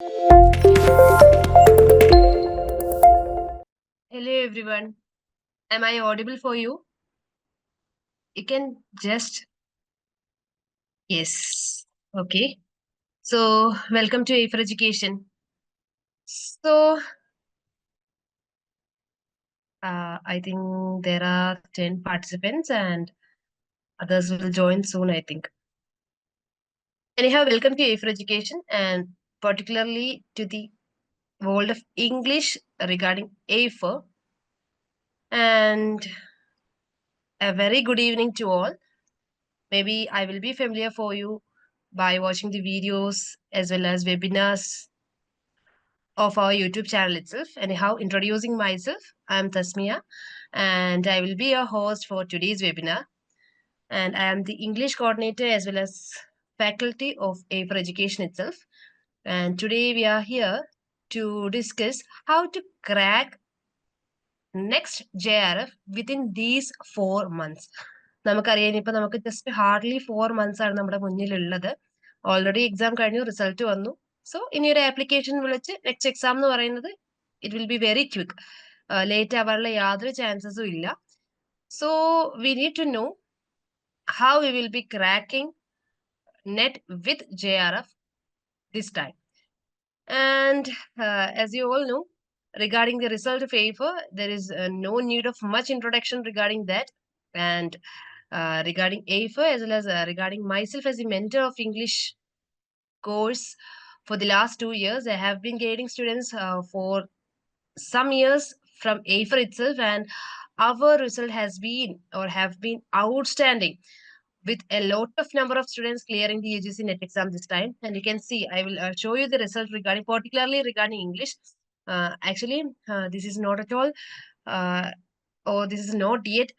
Hello everyone. Am I audible for you? You can just yes. Okay. So welcome to A for Education. So I think there are 10 participants and others will join soon, I think. Anyhow, welcome to A for Education and particularly to the world of English regarding A for. And a very good evening to all. Maybe I will be familiar for you by watching the videos as well as webinars of our YouTube channel itself. Anyhow, introducing myself, I'm Tasmia, and I will be your host for today's webinar. And I am the English coordinator as well as faculty of A for Education itself. And today we are here to discuss how to crack next JRF within these 4 months. നമുക്കറിയാം ഇനിയിപ്പോൾ നമുക്ക് just hardly 4 months ആണ് നമ്മുടെ മുന്നിലുള്ളത്. Already exam കഴിഞ്ഞു, result വന്നു. So ഇനി ഒരു ആപ്ലിക്കേഷൻ വിളിച്ച് നെക്സ്റ്റ് എക്സാം എന്ന് പറയുന്നത് it will be very quick. Late ആവാനുള്ള യാതൊരു ചാൻസസും ഇല്ല. So we need to know how we will be cracking net with JRF this time. And as you all know, regarding the result of AFER, there is no need of much introduction regarding that. And regarding AFER, as well as regarding myself as a mentor of English course for the last 2 years, I have been guiding students for some years from AFER itself, and our result has been or have been outstanding with a lot of number of students clearing the UGC NET exam this time. And you can see, I will show you the result regarding, particularly regarding English. Actually, this is not at all, or this is not yet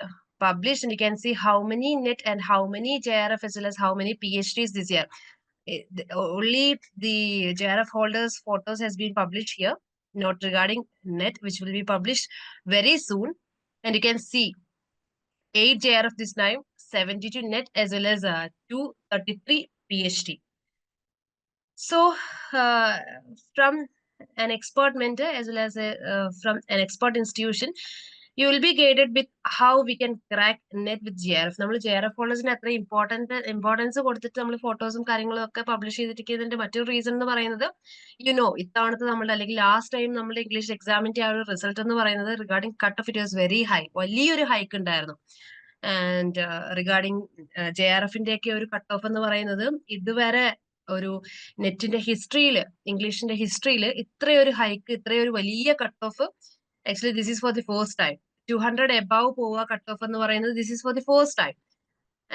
published, and you can see how many NET and how many JRF as well as how many PhDs this year. Only the JRF holders photos has been published here, not regarding NET, which will be published very soon. And you can see 8 JRF this time, 72 NET as well as 233 PhD. So, from an expert mentor as well as from an expert institution, you will be guided with how we can crack net with JRF. നമ്മൾ JRF ഫോളോസിന് അത്ര importance കൊടുത്തിട്ട് നമ്മൾ ഫോട്ടോസും കാര്യങ്ങളും ഒക്കെ publish ചെയ്തിരിക്കുന്നതിന്റെ മറ്റൊരു reason എന്ന് പറയുന്നത് ഇത്തവണത്തെ നമ്മുടെ അല്ലെങ്കിൽ ലാസ്റ്റ് ടൈം നമ്മുടെ ഇംഗ്ലീഷ് എക്സാമിന്റെ ആ ഒരു റിസൾട്ട് എന്ന് പറയുന്നത് regarding cut off it was very high, വലിയൊരു ഹൈക്ക് ഉണ്ടായിരുന്നു. ആൻഡ് റിഗാർഡിംഗ് JRFന്റെ ഒക്കെ ഒരു കട്ട് ഓഫ് എന്ന് പറയുന്നത് ഇതുവരെ ഒരു നെറ്റിന്റെ ഹിസ്റ്ററിയിൽ, ഇംഗ്ലീഷിന്റെ ഹിസ്റ്ററിയിൽ ഇത്രയൊരു ഹൈക്ക്, ഇത്രയൊരു വലിയ cut off actually this is for the first time. 200 above പോവുക കട്ട് ഓഫ് എന്ന് പറയുന്നത് this is for the first time.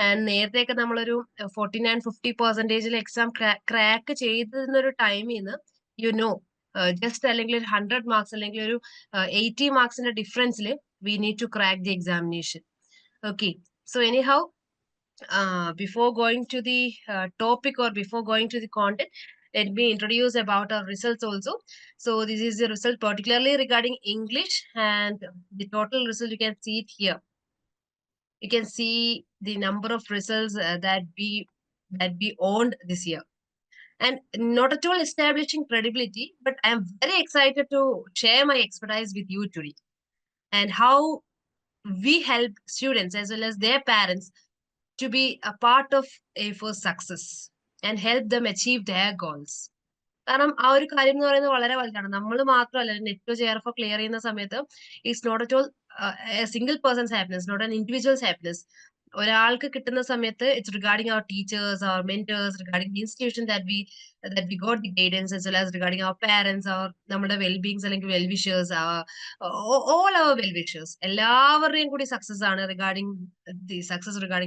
And നേരത്തെയൊക്കെ നമ്മളൊരു 49-50% എക്സാം ക്രാക്ക് ചെയ്തിരുന്നൊരു ടൈമിൽ നിന്ന് ജസ്റ്റ് അല്ലെങ്കിൽ ഒരു 100 മാർക്സ് അല്ലെങ്കിൽ ഒരു 80 മാർക്സിന്റെ ഡിഫറൻസിൽ we need to crack the examination. Okay, so anyhow, before going to the topic or before going to the content, let me introduce about our results also. So this is the result particularly regarding English, and the total result you can see it here. You can see the number of results that we owned this year, and not at all establishing credibility, but I am very excited to share my expertise with you today and how we help students as well as their parents to be a part of A4's success and help them achieve their goals. കാരണം ആ ഒരു കാര്യം എന്ന് പറയുന്നത് വളരെ വലുതാണ്. നമ്മൾ മാത്രമല്ല നെറ്റ് JRF ക്ലിയർ ചെയ്യുന്ന സമയത്ത് it's not at all single persons happiness, not an individuals happiness. ഒരാൾക്ക് കിട്ടുന്ന സമയത്ത് it's regarding our teachers, our mentors, regarding the institution that we got the guidance, as well as regarding our parents, our നമ്മുടെ വെൽബീങ്സ് അല്ലെങ്കിൽ well-wishers, all our well-wishers, എല്ലാവരുടെയും കൂടി success ആണ് regarding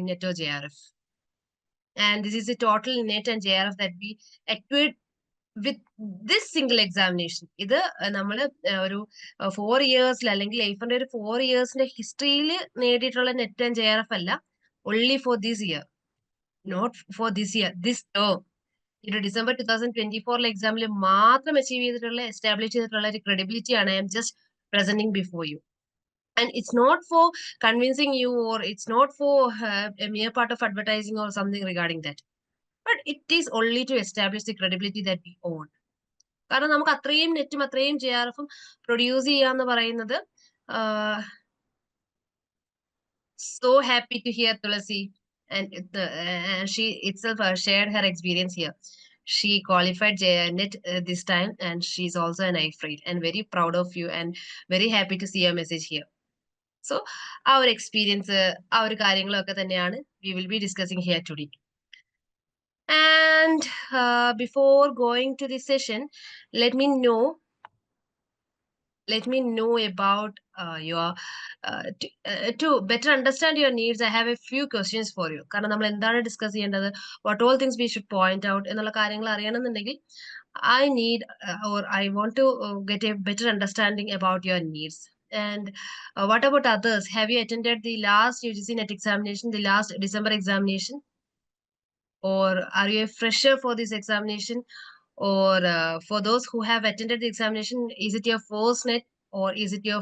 net or JRF. And this is the total net and JRF that we acquired with this single examination. ഇത് നമ്മൾ ഒരു 4 ഇയേഴ്സിൽ അല്ലെങ്കിൽ ലൈഫിന്റെ ഒരു 4 ഇയേഴ്സിന്റെ ഹിസ്റ്ററിയിൽ നേടിയിട്ടുള്ള നെറ്റ് ആൻഡ് JRF അല്ല, only for this year, not for this year, this term. ഒരു ഡിസംബർ 2024 എക്സാമിൽ മാത്രം അച്ചീവ് ചെയ്തിട്ടുള്ള, എസ്റ്റാബ്ലിഷ് ചെയ്തിട്ടുള്ള ഒരു ക്രെഡിബിലിറ്റി ആണ് I am just presenting before you. And it's not for convincing you, or it's not for a mere part of advertising or something regarding that, but it is only to establish the credibility that we own. കാരണം നമുക്ക് അത്രയും നെറ്റും അത്രയും JRF produce ചെയ്യാന്ന് പറയുന്നത് so happy to hear Tulasi, and she itself shared her experience here. She qualified NET this time, and she's also an IFRIT, and very proud of you, and very happy to see your message here. So, our experience, our കാര്യങ്ങളൊക്കെ തന്നെയാണ് we will be discussing here today. And before going to the session, let me know about your to better understand your needs. I have a few questions for you. കാരണം നമ്മൾ എന്താണ് discuss ചെയ്യേണ്ടത്, what all things we should point out എന്നുള്ള കാര്യങ്ങൾ അറിയണമെന്നുണ്ടെങ്കിൽ I need or I want to get a better understanding about your needs. And what about others? Have you attended the last UGC NET examination, the last December examination? Or are you a fresher for this examination? Or for those who have attended the examination, is it your first NET, or is it your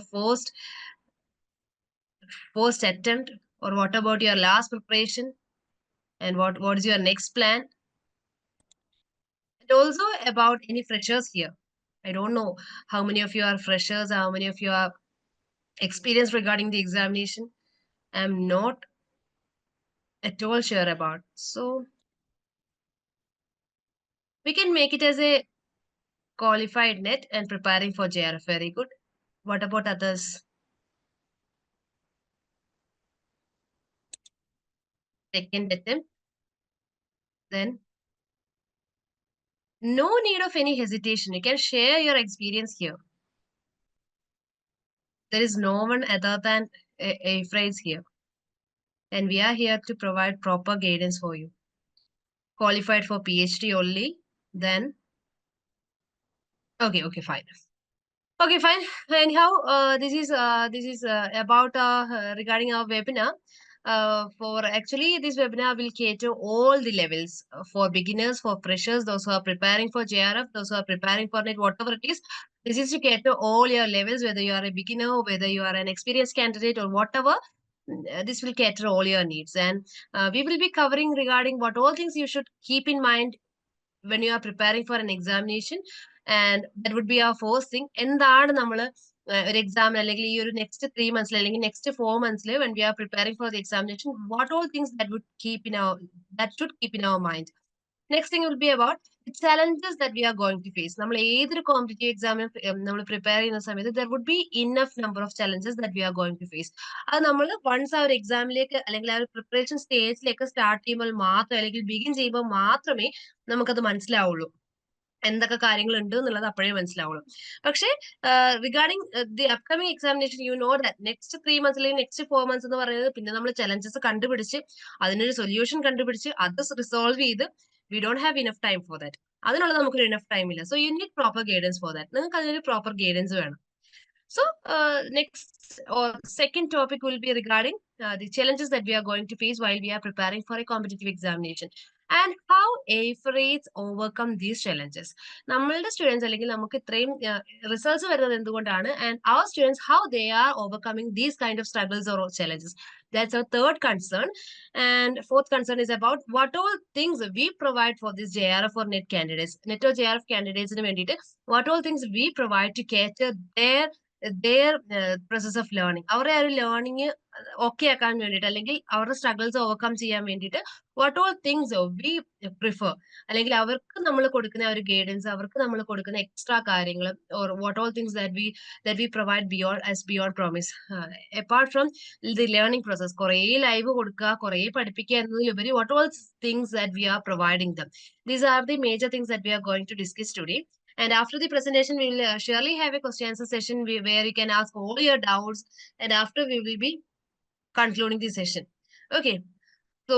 first attempt? Or what about your last preparation? And what is your next plan? And also about any freshers here. I don't know how many of you are freshers, how many of you are experienced regarding the examination. I'm not at all sure about. So we can make it as a qualified NET and preparing for JRF. Very good. What about others? Second attempt. Then no need of any hesitation. You can share your experience here. There is no one other than a phrase here. And we are here to provide proper guidance for you. Qualified for PhD only. Then, okay, fine. Okay, fine. Anyhow, this is about regarding our webinar. For actually, this webinar will cater all the levels for beginners, for freshers, those who are preparing for JRF, those who are preparing for NET, whatever it is. This is to cater all your levels, whether you are a beginner, whether you are an experienced candidate, or whatever. This will cater all your needs, and we will be covering regarding what all things you should keep in mind when you are preparing for an examination. And that would be our first thing. എന്താണ് നമ്മൾ ഒരു എക്സാമിന് അല്ലെങ്കിൽ ഈ ഒരു next 3 months അല്ലെങ്കിൽ next 4 months when we are preparing for the examination, what all things that should keep in our mind. Next thing will be about the challenges that we are going to face. നമ്മൾ ഏതൊരു competitive എക്സാമിന് നമ്മൾ prepare ചെയ്യുന്ന സമയത്ത് there would be enough number of challenges that we are going to face. അത് നമ്മൾ once ആ ഒരു എക്സാമിലേക്ക് അല്ലെങ്കിൽ ആ ഒരു പ്രിപ്പറേഷൻ സ്റ്റേജിലേക്ക് സ്റ്റാർട്ട് ചെയ്യുമ്പോൾ മാത്രം അല്ലെങ്കിൽ ബിഗിൻ ചെയ്യുമ്പോൾ മാത്രമേ നമുക്കത് മനസ്സിലാവുള്ളൂ. എന്തൊക്കെ കാര്യങ്ങൾ ഉണ്ട് എന്നുള്ളത് അപ്പോഴേ മനസ്സിലാവുള്ളൂ. പക്ഷേ regarding the upcoming examination, you know that next 3 months അല്ലെങ്കിൽ നെക്സ്റ്റ് 4 months എന്ന് പറയുന്നത് പിന്നെ നമ്മൾ ചലഞ്ചസ് കണ്ടുപിടിച്ച് അതിനൊരു സൊല്യൂഷൻ കണ്ടുപിടിച്ച് അത് റിസോൾവ് ചെയ്ത് V don't have enough time for that. അതിനുള്ള നമുക്കൊരു ഇനഫ് ടൈം ഇല്ല. So you need proper guidance for that. നിങ്ങൾക്ക് അതിനൊരു പ്രോപ്പർ ഗൈഡൻസ് വേണം. So, next or second topic will be regarding the challenges that we are going to face while we are preparing for a competitive examination, and how AFRITs overcome these challenges. നമ്മളുടെ students അല്ലെങ്കിൽ നമുക്ക് ഇത്രയും results വരുന്നത് എന്തുകൊണ്ടാണ്, and our students how they are overcoming these kind of struggles or challenges. That's our third concern. And fourth concern is about what all things we provide for this JRF or NET candidates. NET or JRF candidates ന് വേണ്ടിയിട്ട് what all things we provide to cater process of learning. അവരുടെ ആ ഒരു learning okay ആക്കാൻ വേണ്ടിയിട്ട് അല്ലെങ്കിൽ അവരുടെ struggles overcome ചെയ്യാൻ വേണ്ടിയിട്ട് what all things V prefer, അല്ലെങ്കിൽ അവർക്ക് നമ്മൾ കൊടുക്കുന്ന ഒരു ഗൈഡൻസ്, അവർക്ക് നമ്മൾ കൊടുക്കുന്ന എക്സ്ട്രാ കാര്യങ്ങൾ, or what all things that we provide beyond promise. Apart from the learning process, കുറേ ലൈവ് കൊടുക്കുക, കുറേ പഠിപ്പിക്കുക എന്നതിലുപരി what all things that we are providing them. These are the major things that we are going to discuss today. And after the presentation, we will surely have a question answer session where you can ask all your doubts. And after, we will be concluding the session. Okay. So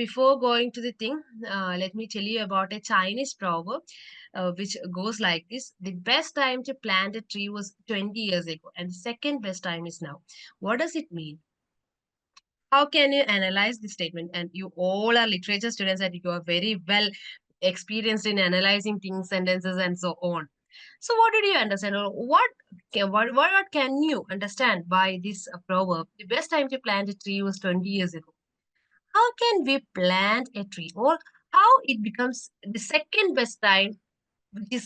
before going to the thing, let me tell you about a Chinese proverb which goes like this. The best time to plant a tree was 20 years ago, and the second best time is now. What does it mean? How can you analyze this statement? And you all are literature students and you are very well experienced in analyzing things, sentences, and so on. So what did you understand, or what can you understand by this proverb? The best time to plant a tree was 20 years ago. How can we plant a tree, or how it becomes the second best time, which is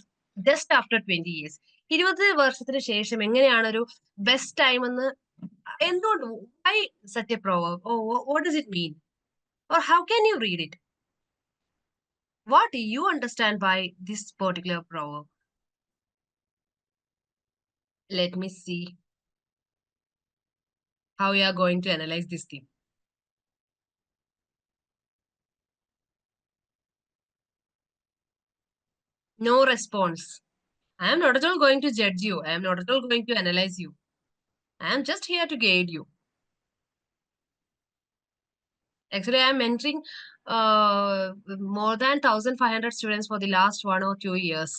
just after 20 years. 20 വർഷത്തിന് ശേഷം എങ്ങനെയാണ് ഒരു best time എന്ന് എന്തുകൊണ്ട് why such a proverb? Oh, what does it mean? Or how can you read it? What do you understand by this particular proverb? Let me see how you are going to analyze this thing. No response. I am not at all going to judge you. I am not at all going to analyze you. I am just here to guide you. Actually, I am mentoring more than 1,500 students for the last 1 or 2 years.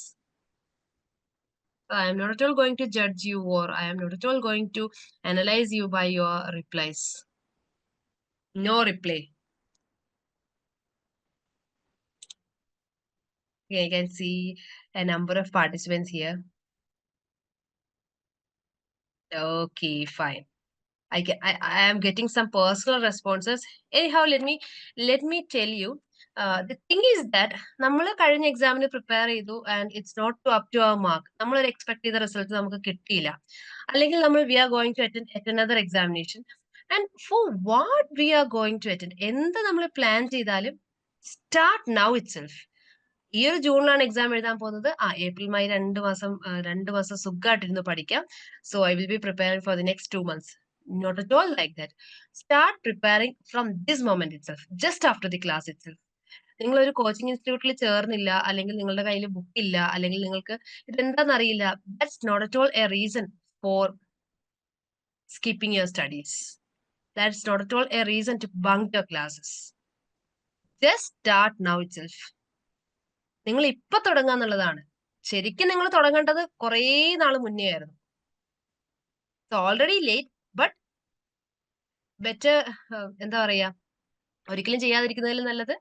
I am not at all going to judge you, or I am not at all going to analyze you by your replies. No reply. Okay, I can see a number of participants here. Okay, fine. I am getting some personal responses. Anyhow, let me tell you. The thing is that നമ്മൾ കഴിഞ്ഞ എക്സാമിന് prepare ചെയ്തു and it's not to up to our mark. നമ്മൾ ഒരു expect ചെയ്ത result നമുക്ക് കിട്ടിയില്ല. അല്ലെങ്കിൽ നമ്മൾ we are going to attend another examination. And for what we are going to attend, എന്ത് നമ്മൾ പ്ലാൻ ചെയ്താലും സ്റ്റാർട്ട് നൗ ഇറ്റ് സെൽഫ്. ഈ ഒരു ജൂണിലാണ് എക്സാം എഴുതാൻ പോകുന്നത്. ഏപ്രിൽ മെയ് 2 മാസം സുഖമായിട്ടിരുന്ന് പഠിക്കാം. So I will be preparing for the next 2 months. Not at all like that. Start preparing from this moment itself, just after the class itself. നിങ്ങൾ ഒരു coaching ഇൻസ്റ്റിറ്റ്യൂട്ടിൽ ചേർന്നില്ല, അല്ലെങ്കിൽ നിങ്ങളുടെ കയ്യിൽ ബുക്ക് ഇല്ല, അല്ലെങ്കിൽ നിങ്ങൾക്ക് ഇതെന്താണെന്ന് അറിയില്ല. That's not at all a reason for skipping your studies. That's not at all a reason to bunk your classes. Just start now itself. നിങ്ങൾ ഇപ്പൊ തുടങ്ങുക എന്നുള്ളതാണ്. ശരിക്കും നിങ്ങൾ തുടങ്ങേണ്ടത് കുറേ നാൾ മുന്നേ ആയിരുന്നു. Already late, but better. എന്താ പറയാ, ഒരിക്കലും ചെയ്യാതിരിക്കുന്നതിൽ നല്ലത്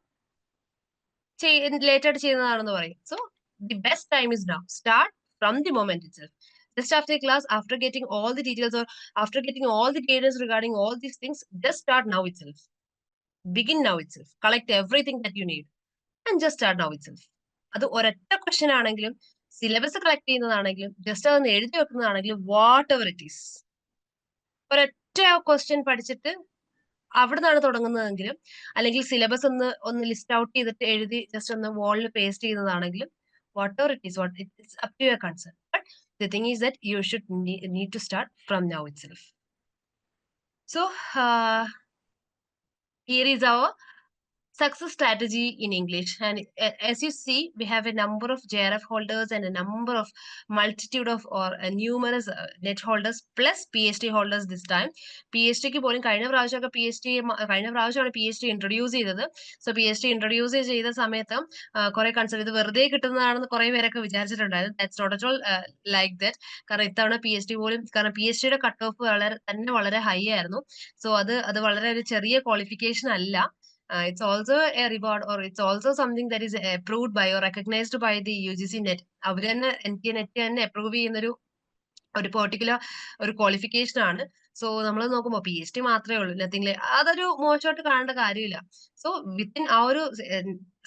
ലേറ്റ് ആയിട്ട് ചെയ്യുന്നതാണെന്ന് പറയും. So the best time is now. Start from the moment itself. Just after the class, after getting all the details or after getting all the guidance regarding all these things, just start now itself. Begin now itself. Collect everything that you need and just start now itself. അത് ഒരൊറ്റ question ആണെങ്കിലും syllabus collect ചെയ്യുന്നതാണെങ്കിലും just അതൊന്ന് എഴുതി വെക്കുന്നതാണെങ്കിലും what ever it is, ഒരൊറ്റ question പഠിച്ചിട്ട് അവിടെ നിന്നാണ് തുടങ്ങുന്നതെങ്കിലും, അല്ലെങ്കിൽ സിലബസ് ഒന്ന് ലിസ്റ്റ് ഔട്ട് ചെയ്തിട്ട് എഴുതി ജസ്റ്റ് ഒന്ന് വാളിൽ പേസ്റ്റ് ചെയ്യുന്നതാണെങ്കിലും, whatever it is, it's up to your concern. But the thing is that you should need to start from now itself. So here is our success strategy in English. And as you see, we have a number of JRF holders and a number of multitude of or numerous net holders plus PhD holders this time. PhD ക്ക് പോലും കഴിഞ്ഞ പ്രാവശ്യമൊക്കെ കഴിഞ്ഞ പ്രാവശ്യമാണ് PhD introduce ചെയ്തത്. So PhD introduce ചെയ്ത സമയത്ത് കുറെ കൺസെപ്റ്റ് ഇത് വെറുതെ കിട്ടുന്നതാണെന്ന് കുറെ പേരൊക്കെ വിചാരിച്ചിട്ടുണ്ടായിരുന്നു. That's not at all like that. കാരണം ഇത്തവണ PhD പോലും, കാരണം PhDയുടെ കട്ട് ഓഫ് വളരെ ഹൈ ആയിരുന്നു. സോ അത് വളരെ ഒരു ചെറിയ ക്വാളിഫിക്കേഷൻ അല്ല. It's also a reward, or it's also something that is approved by or recognized by the UGC net. അവർ തന്നെ NT തന്നെ അപ്രൂവ് ചെയ്യുന്നൊരു പെർട്ടിക്കുലർ ഒരു ക്വാളിഫിക്കേഷൻ ആണ്. സോ നമ്മൾ നോക്കുമ്പോൾ PhD മാത്രമേ ഉള്ളൂ, നത്തിങ്. അതൊരു മോശമായിട്ട് കാണേണ്ട കാര്യമില്ല. സോ വിത്തിൻ ആ ഒരു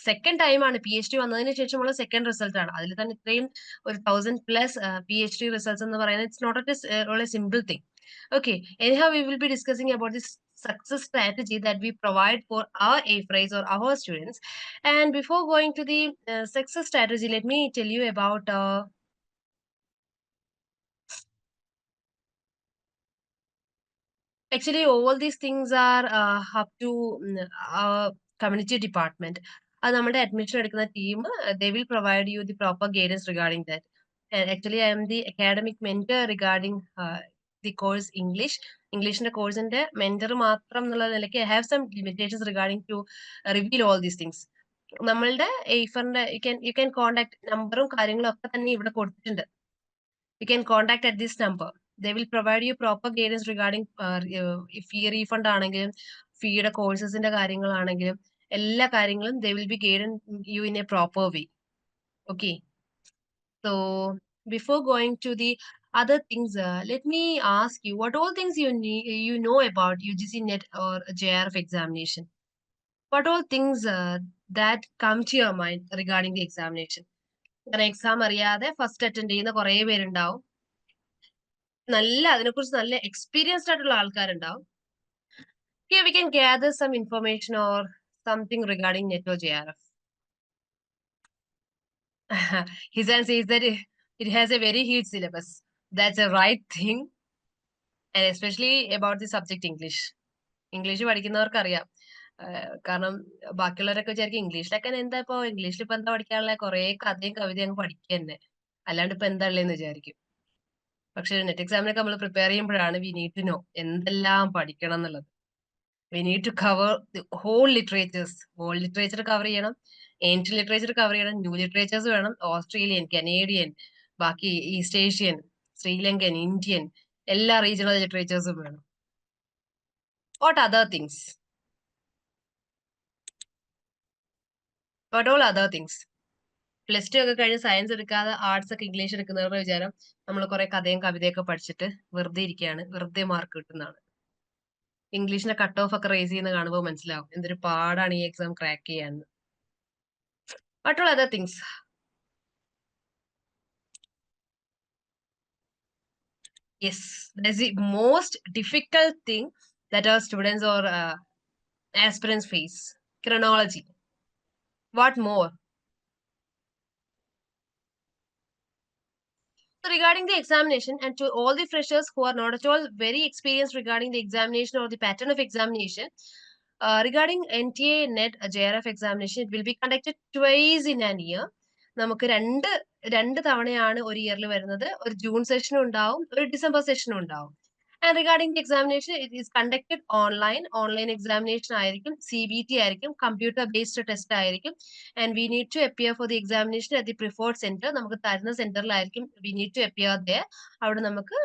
സെക്കൻഡ് ടൈമാണ് PhD വന്നതിന് ശേഷമുള്ള സെക്കൻഡ് റിസൾട്ട് ആണ്. അതിൽ തന്നെ ഇത്രയും ഒരു 1000+ PhD റിസൾട്ട്സ് എന്ന് പറയുന്നത് it's not a simple thing. Okay, anyhow, we will be discussing about this success strategy that we provide for our AFRIs or our students. And before going to the success strategy, let me tell you about actually all these things are up to our community department. അത് നമ്മുടെ admission എടുക്കുന്ന team, they will provide you the proper guidance regarding that. And actually, I am the academic mentor regarding the course English. ഇംഗ്ലീഷിന്റെ കോഴ്സിന്റെ mentor മാത്രം എന്നുള്ള നിലയ്ക്ക് I have some limitations regarding to reveal all these things. നമ്മളുടെ എയ്ഫറിന്റെ you can contact നമ്പറും കാര്യങ്ങളും ഒക്കെ തന്നെ ഇവിടെ കൊടുത്തിട്ടുണ്ട്. You can contact at this number. They will provide you proper guidance regarding fee refund ആണെങ്കിലും ഫീയുടെ കോഴ്സസിന്റെ കാര്യങ്ങളാണെങ്കിലും എല്ലാ കാര്യങ്ങളും they will be guiding you in a proper way. Okay. So before going to the other things, let me ask you what all things you know about UGC NET or JRF examination. What all things that come to your mind regarding the examination? കാരണം exam അറിയാതെ first attend ചെയ്യുന്ന കുറെ പേരുണ്ടാവും. അതിനെക്കുറിച്ച് നല്ല experienced ആയിട്ടുള്ള ആൾക്കാരുണ്ടാവും. Here we can gather some information or something regarding NET or JRF. His answer is that it has a very huge syllabus. That's a right thing, and especially about the subject English. English പഠിക്കുന്നവർക്ക് അറിയാം. കാരണം ബാക്കിയുള്ളവരൊക്കെ വിചാരിക്കും ഇംഗ്ലീഷിലൊക്കെ എന്താ ഇപ്പൊ ഇംഗ്ലീഷിൽ ഇപ്പൊ എന്താ പഠിക്കാനുള്ള കുറെ കഥയും കവിതയും അങ്ങ് പഠിക്കുക തന്നെ, അല്ലാണ്ട് ഇപ്പൊ എന്താ ഉള്ളതെന്ന് വിചാരിക്കും. പക്ഷെ നെറ്റ് എക്സാമിനൊക്കെ നമ്മൾ പ്രിപ്പയർ ചെയ്യുമ്പോഴാണ് വി നീഡ് ടു നോ എന്തെല്ലാം പഠിക്കണം എന്നുള്ളത്. We need to cover the whole literatures. World literature cover ചെയ്യണം, ഏൻഷ്യന്റ് ലിറ്ററേച്ചർ കവർ ചെയ്യണം, ന്യൂ ലിറ്ററേച്ചേഴ്സ് വേണം, ഓസ്ട്രേലിയൻ, കനേഡിയൻ, ബാക്കി ഈസ്റ്റ് ഏഷ്യൻ, ശ്രീലങ്കൻ, ഇന്ത്യൻ, എല്ലാ റീജിയണൽ ലിറ്ററേച്ചേഴ്സും വേണം. What other things? What all other things? Plus two ഒക്കെ കഴിഞ്ഞ് science എടുക്കാതെ ആർട്സ് ഒക്കെ ഇംഗ്ലീഷ് എടുക്കുന്നവരുടെ വിചാരം നമ്മൾ കുറെ കഥയും കവിതയൊക്കെ പഠിച്ചിട്ട് വെറുതെ ഇരിക്കുകയാണ്, വെറുതെ മാർക്ക് കിട്ടുന്നതാണ്. ഇംഗ്ലീഷിന്റെ കട്ട് ഓഫ് ഒക്കെ റേസ് ചെയ്യുന്ന കാണുമ്പോൾ മനസ്സിലാവും എന്തൊരു പാടാണ് ഈ എക്സാം ക്രാക്ക് ചെയ്യാൻ. What all other things? Yes, that's the most difficult thing that our students or aspirants face. Chronology. What more? So regarding the examination, and to all the freshers who are not at all very experienced regarding the examination or the pattern of examination, regarding NTA, NET, JRF examination, it will be conducted twice in an year. നമുക്ക് രണ്ട് തവണയാണ് ഒരു ഇയറിൽ വരുന്നത്. ഒരു June സെഷനും ഉണ്ടാവും, ഒരു December സെഷനും ഉണ്ടാവും. And regarding the examination, it is conducted online. Online examination ആയിരിക്കും, CBT ആയിരിക്കും, computer based test ആയിരിക്കും. And we need to appear for the examination at the preferred center. നമുക്ക് തരുന്ന സെന്ററിലായിരിക്കും we need to appear there. അവിടെ നമുക്ക്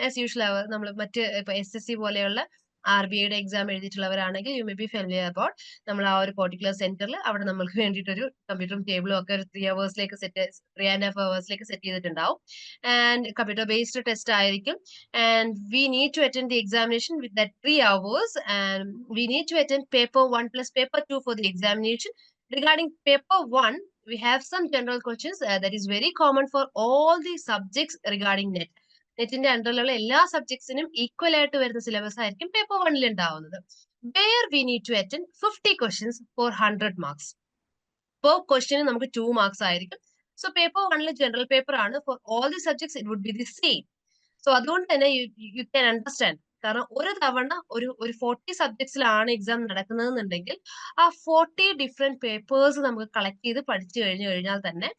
as usual നമ്മൾ മറ്റ് ഇപ്പൊ SSC പോലെയുള്ള RBIയുടെ എക്സാം എഴുതിയിട്ടുള്ളവരാണെങ്കിൽ you may be familiar about നമ്മൾ ആ ഒരു പെർട്ടിക്കുലർ സെന്ററിൽ അവിടെ നമ്മൾക്ക് വേണ്ടിയിട്ട് ഒരു കമ്പ്യൂട്ടറും ടേബിളും ഒക്കെ ഒരു 3.5 hours സെറ്റ് ചെയ്തിട്ടുണ്ടാവും. ആൻഡ് കമ്പ്യൂട്ടർ ബേസ്ഡ് ടെസ്റ്റ് ആയിരിക്കും. And we need to attend the examination with that 3 hours, and we need to attend paper 1 plus paper 2 for the examination. Regarding paper 1, we have some general questions that is very common for all the subjects regarding NET. നെറ്റിന്റെ അണ്ടറിലുള്ള എല്ലാ സബ്ജക്ട്സിനും equal ആയിട്ട് വരുന്ന syllabus ആയിരിക്കും paper 1 ഉണ്ടാവുന്നത്. Where we need to attend 50 questions for 100 marks. Per question നമുക്ക് 2 marks ആയിരിക്കും. So paper 1 general paper ആണ്. For all the subjects it would be the same. So അതുകൊണ്ട് തന്നെ യു ക്യാൻ അണ്ടർസ്റ്റാൻഡ്. കാരണം ഒരു തവണ ഒരു 40 സബ്ജക്ട്സിലാണ് എക്സാം നടക്കുന്നതെന്നുണ്ടെങ്കിൽ ആ 40 ഡിഫറെന്റ് പേപ്പേഴ്സ് നമുക്ക് കളക്ട് ചെയ്ത് പഠിച്ചു കഴിഞ്ഞാൽ തന്നെ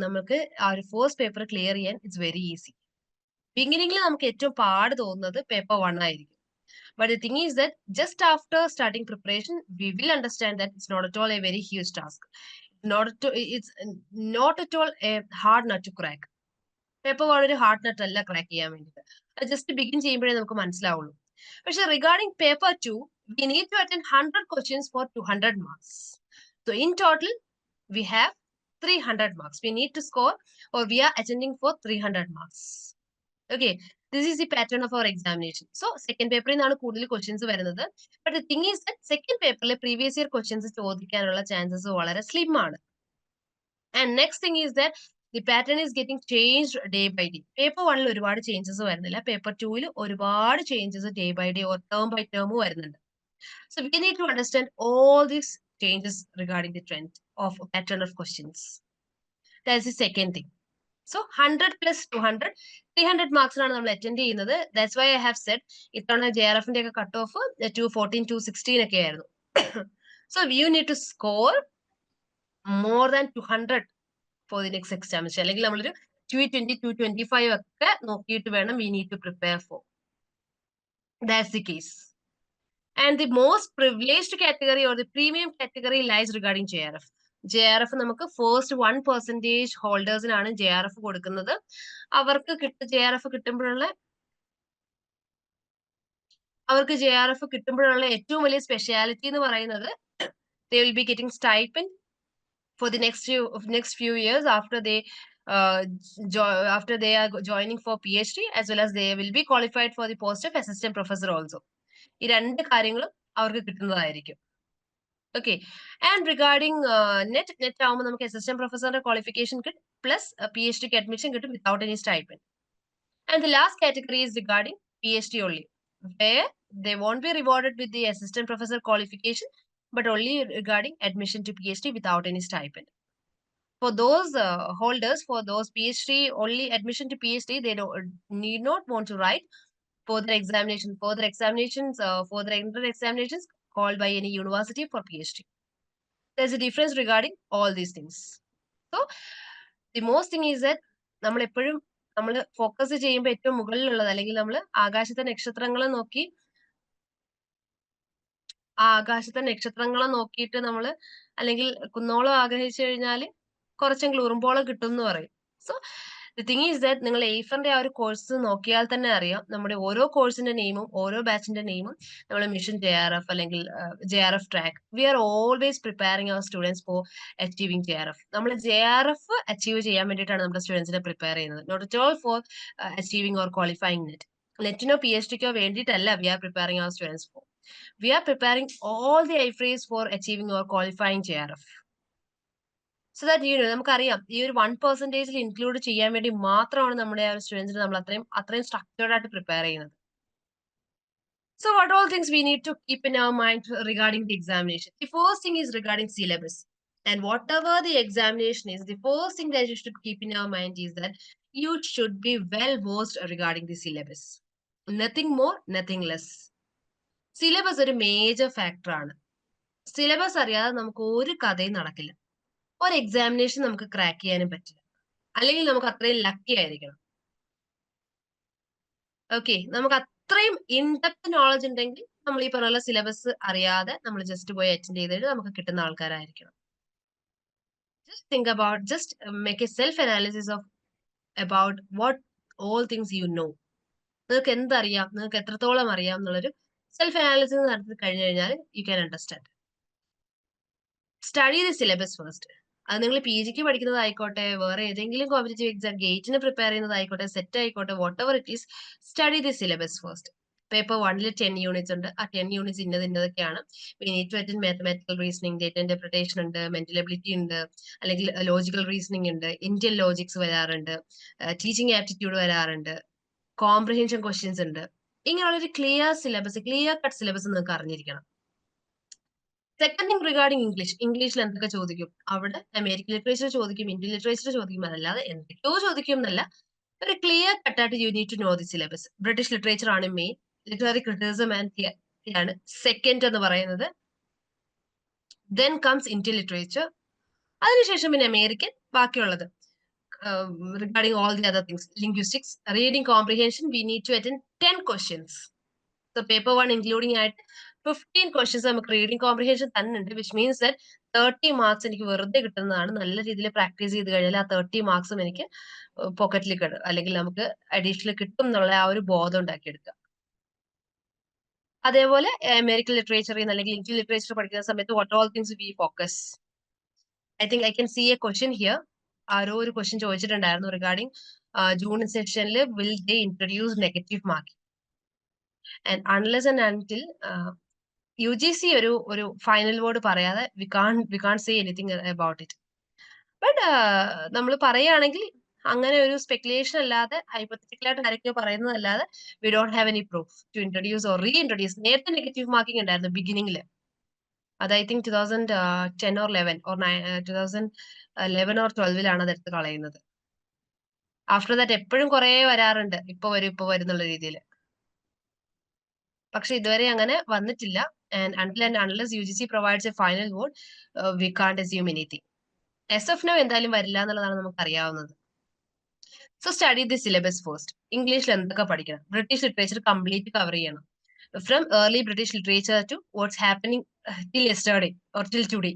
നമുക്ക് ആ ഒരു ഫസ്റ്റ് പേപ്പർ ക്ലിയർ ചെയ്യാൻ ഇറ്റ്സ് വെരി ഈസി. ബിഗിനിങ്ങിൽ നമുക്ക് ഏറ്റവും പാട് തോന്നുന്നത് പേപ്പർ 1 ആയിരിക്കും. But the thing is that just after starting preparation, we will understand that it's not at all a very huge task. It's not at all a hard nut to crack. Paper 1 ഒരു hard നട്ട് അല്ല crack ചെയ്യാൻ വേണ്ടിയിട്ട്. അത് just begin ചെയ്യുമ്പോഴേ നമുക്ക് മനസ്സിലാവുള്ളൂ. പക്ഷെ regarding paper 2, we need to attend 100 questions for 200 marks. So in total, we have 300 marks. We need to score, or we are attending for 300 marks. Okay, this is the pattern of our examination. So second paper നിന്നാണ് കൂടുതൽ questions വരുന്നത്. But the thing is that second paper previous year questions ചോദിക്കാനുള്ള chances വളരെ slim ആണ്. And next thing is that the pattern is getting changed day by day. Paper 1 ഒരുപാട് changes വരുന്നില്ല. Paper 2 ഒരുപാട് changes day by day or term by term വരുന്നുണ്ട്. So we need to understand all these changes regarding the trend of pattern of questions. That's the second thing. So 100 plus 200, 300 മാർക്സിനാണ് നമ്മൾ attend ചെയ്യുന്നത്. That's why I have said ഇത്തവണ JRFന്റെ ഒക്കെ cut off 214, 216 ഒക്കെ ആയിരുന്നു. So you need to score more than 200 for the next examination. അല്ലെങ്കിൽ നമ്മളൊരു 220, 225 ഒക്കെ നോക്കിയിട്ട് വേണം we need to prepare for. That's the case. And the most privileged category or the premium category lies regarding JRF. JRF നമുക്ക് first 1% ഹോൾഡേഴ്സിനാണ് JRF കൊടുക്കുന്നത്. അവർക്ക് JRF കിട്ടുമ്പോഴുള്ള ഏറ്റവും വലിയ സ്പെഷ്യാലിറ്റി എന്ന് പറയുന്നത് they will be getting stipend for the next few years after they are joining for PhD, as well as they will be qualified for the post of assistant professor also. ഈ രണ്ട് കാര്യങ്ങളും അവർക്ക് കിട്ടുന്നതായിരിക്കും. Okay. And regarding net ആവുമ്പോൾ നമുക്ക് assistant professor qualification കിട്ടും plus PhD ക്ക് admission കിട്ടും without any stipend. And the last category is regarding PhD only, where they won't be rewarded with the assistant professor qualification, but only regarding admission to PhD without any stipend. For those holders, for those PhD only admission to PhD, they don't need not want to write further examinations, further entrance examinations called by any university for PhD. There's a difference regarding all these things. So the most thing is that നമ്മൾ എപ്പോഴും നമ്മൾ focus ചെയ്യുമ്പോൾ ഏറ്റവും മുകളിലുള്ളത് അല്ലെങ്കിൽ നമ്മൾ ആകാശത്തെ നക്ഷത്രങ്ങളെ നോക്കി നോക്കിയിട്ട് നമ്മൾ അല്ലെങ്കിൽ കുന്നോളം ആഗ്രഹിച്ചു കഴിഞ്ഞാൽ കുറച്ചെങ്കിലും ഉറുമ്പോളം കിട്ടും എന്ന് പറയും. So the thing is that നിങ്ങൾ എയ്ഫറിന്റെ ആ ഒരു കോഴ്സ് നോക്കിയാൽ തന്നെ അറിയാം നമ്മുടെ ഓരോ കോഴ്സിന്റെ നെയിമും ഓരോ ബാച്ചിന്റെ നെയിമും നമ്മൾ മിഷൻ JRF അല്ലെങ്കിൽ JRF track we are always preparing our students for achieving JRF. നമ്മൾ JRF അച്ചീവ് ചെയ്യാൻ വേണ്ടിയിട്ടാണ് നമ്മുടെ സ്റ്റുഡൻസിനെ പ്രിപ്പയർ ചെയ്യുന്നത്, not at all for achieving or qualifying നെറ്റിനോ PhDക്കോ വേണ്ടിയിട്ടല്ല we are preparing our students for. We are preparing all the IFRAs for achieving or qualifying JRF. So that നമുക്കറിയാം ഈ ഒരു 1% ഇൻക്ലൂഡ് ചെയ്യാൻ വേണ്ടി മാത്രമാണ് നമ്മുടെ ആ സ്റ്റുഡൻസിനെ നമ്മൾ അത്രയും സ്ട്രക്ചേർഡ് ആയിട്ട് പ്രിപ്പയർ ചെയ്യുന്നത്. So what all things we need to keep in our mind regarding the examination? The first thing is regarding syllabus. And whatever the examination is, the first thing that you should keep in your mind is that you should be well versed regarding the syllabus. Nothing more, nothing less. Syllabus ഒരു major ഫാക്ടറാണ്. Syllabus അറിയാതെ നമുക്ക് ഒരു കഥയും നടക്കില്ല. ഒരു examination നമുക്ക് crack ചെയ്യാനും പറ്റില്ല. അല്ലെങ്കിൽ നമുക്ക് അത്രയും ലക്കി ആയിരിക്കണം. ഓക്കെ, നമുക്ക് അത്രയും ഇൻഡെപ്ത് നോളജ് ഉണ്ടെങ്കിൽ നമ്മൾ ഈ പറഞ്ഞ സിലബസ് അറിയാതെ നമ്മൾ ജസ്റ്റ് പോയി അറ്റൻഡ് ചെയ്തിട്ട് നമുക്ക് കിട്ടുന്ന ആൾക്കാരായിരിക്കണം. Just think about, just make a self analysis of about what all things you know. നിങ്ങൾക്ക് എന്തറിയാം, നിങ്ങൾക്ക് എത്രത്തോളം അറിയാം എന്നുള്ളൊരു സെൽഫ് അനാലിസിസ് നടത്തി കഴിഞ്ഞു കഴിഞ്ഞാൽ you can understand. Study the syllabus first. അത് നിങ്ങൾ PGക്ക് പഠിക്കുന്നതായിക്കോട്ടെ, വേറെ ഏതെങ്കിലും കോമ്പറ്റേറ്റീവ് എക്സാം ഗേറ്റിന് പ്രിപ്പയർ ചെയ്യുന്നതായിക്കോട്ടെ, സെറ്റ് ആയിക്കോട്ടെ, whatever it is, study the syllabus first. Paper 1 10 units ഉണ്ട്. ആ 10 യൂണിറ്റ്സ് ഇന്നതൊക്കെയാണ്. We need to attend mathematical reasoning, data interpretation ഉണ്ട്, മെന്റൽ എബിലിറ്റി ഉണ്ട്, അല്ലെങ്കിൽ ലോജിക്കൽ റീസണിംഗ് ഉണ്ട്, ഇന്ത്യൻ ലോജിക്സ് വരാറുണ്ട്, ടീച്ചിങ് ആപ്റ്റിറ്റ്യൂഡ് വരാറുണ്ട്, കോംപ്രിഹെൻഷൻ ക്വസ്റ്റ്യൻസ് ഉണ്ട്. ഇങ്ങനെയുള്ള ഒരു clear syllabus, clear cut syllabus നിങ്ങൾക്ക് അറിഞ്ഞിരിക്കണം. Second thing regarding English. ഇംഗ്ലീഷിൽ എന്തൊക്കെ ചോദിക്കും? അവിടെ അമേരിക്കൻ ലിറ്ററേച്ചർ ചോദിക്കും, ഇന്ത്യൻ ലിറ്ററേച്ചർ ചോദിക്കും, അതല്ലാതെ എന്തൊക്കെയോ ചോദിക്കും എന്നല്ല. ഒരു ക്ലിയർ കട്ടായിട്ട് you need to know the syllabus. British literature ആണ് മെയിൻ. ലിറ്റററി ക്രിറ്റിസിസം ആൻഡ് ആണ് സെക്കൻഡ് എന്ന് പറയുന്നത്. Then comes Indian literature. അതിനുശേഷം പിന്നെ അമേരിക്കൻ, ബാക്കിയുള്ളത് regarding all the other things. Linguistics, reading comprehension, we need to attend 10 questions. So paper 1 including ആയിട്ട് 15 questions നമുക്ക് reading comprehension തന്നെ ഉണ്ട്, വിച്ച് മീൻസ് ദാറ്റ് 30 മാർക്സ് എനിക്ക് വെറുതെ കിട്ടുന്നതാണ്. നല്ല രീതിയിൽ പ്രാക്ടീസ് ചെയ്ത് കഴിഞ്ഞാൽ ആ 30 മാർക്സും എനിക്ക് പോക്കറ്റിൽ കിട്ടും, അല്ലെങ്കിൽ നമുക്ക് അഡീഷണൽ കിട്ടും എന്നുള്ള ആ ഒരു ബോധം ഉണ്ടാക്കിയെടുക്കുക. അതേപോലെ അമേരിക്കൻ ലിറ്ററേച്ചറിൽ നിന്ന് അല്ലെങ്കിൽ ഇന്ത്യൻ ലിറ്ററേച്ചർ പഠിക്കുന്ന സമയത്ത് what all things we focus. I think I can see a question here. ആരോ ഒരു ക്വസ്റ്റ്യൻ ചോദിച്ചിട്ടുണ്ടായിരുന്നു റിഗാർഡിംഗ് ജൂൺ സെഷനിൽ will they introduce negative marking. And unless and until UGC ഒരു ഫൈനൽ വേർഡ് പറയാതെ we can say anything about it. But നമ്മൾ പറയുകയാണെങ്കിൽ അങ്ങനെ ഒരു സ്പെക്കുലേഷൻ അല്ലാതെ ഹൈപ്പോത്തറ്റിക്കലായിട്ട് ആരൊക്കെയോ പറയുന്നതല്ലാതെ we don't have any proof to introduce or reintroduce. നേരത്തെ നെഗറ്റീവ് മാർക്കിംഗ് ഉണ്ടായിരുന്നു ബിഗിനിങ്ങിൽ. അത് I think 2010 or 11 or 2011 or 12 അതെടുത്ത് കളയുന്നത്. ആഫ്റ്റർ ദാറ്റ് എപ്പോഴും കുറെ വരാറുണ്ട്, ഇപ്പൊ വരും എന്നുള്ള രീതിയിൽ. പക്ഷെ ഇതുവരെ അങ്ങനെ വന്നിട്ടില്ല. And until and unless UGC provides a final word, we can't assume anything. As of now എന്തായാലും വരില്ല എന്നുള്ളതാണ് നമുക്ക് അറിയാവുന്നത്. So study the syllabus first. ഇംഗ്ലീഷിൽ എന്തൊക്കെ പഠിക്കണം? ബ്രിട്ടീഷ് ലിറ്ററേച്ചർ കംപ്ലീറ്റ് കവർ ചെയ്യണം. From early British literature to what's happening till yesterday or till today.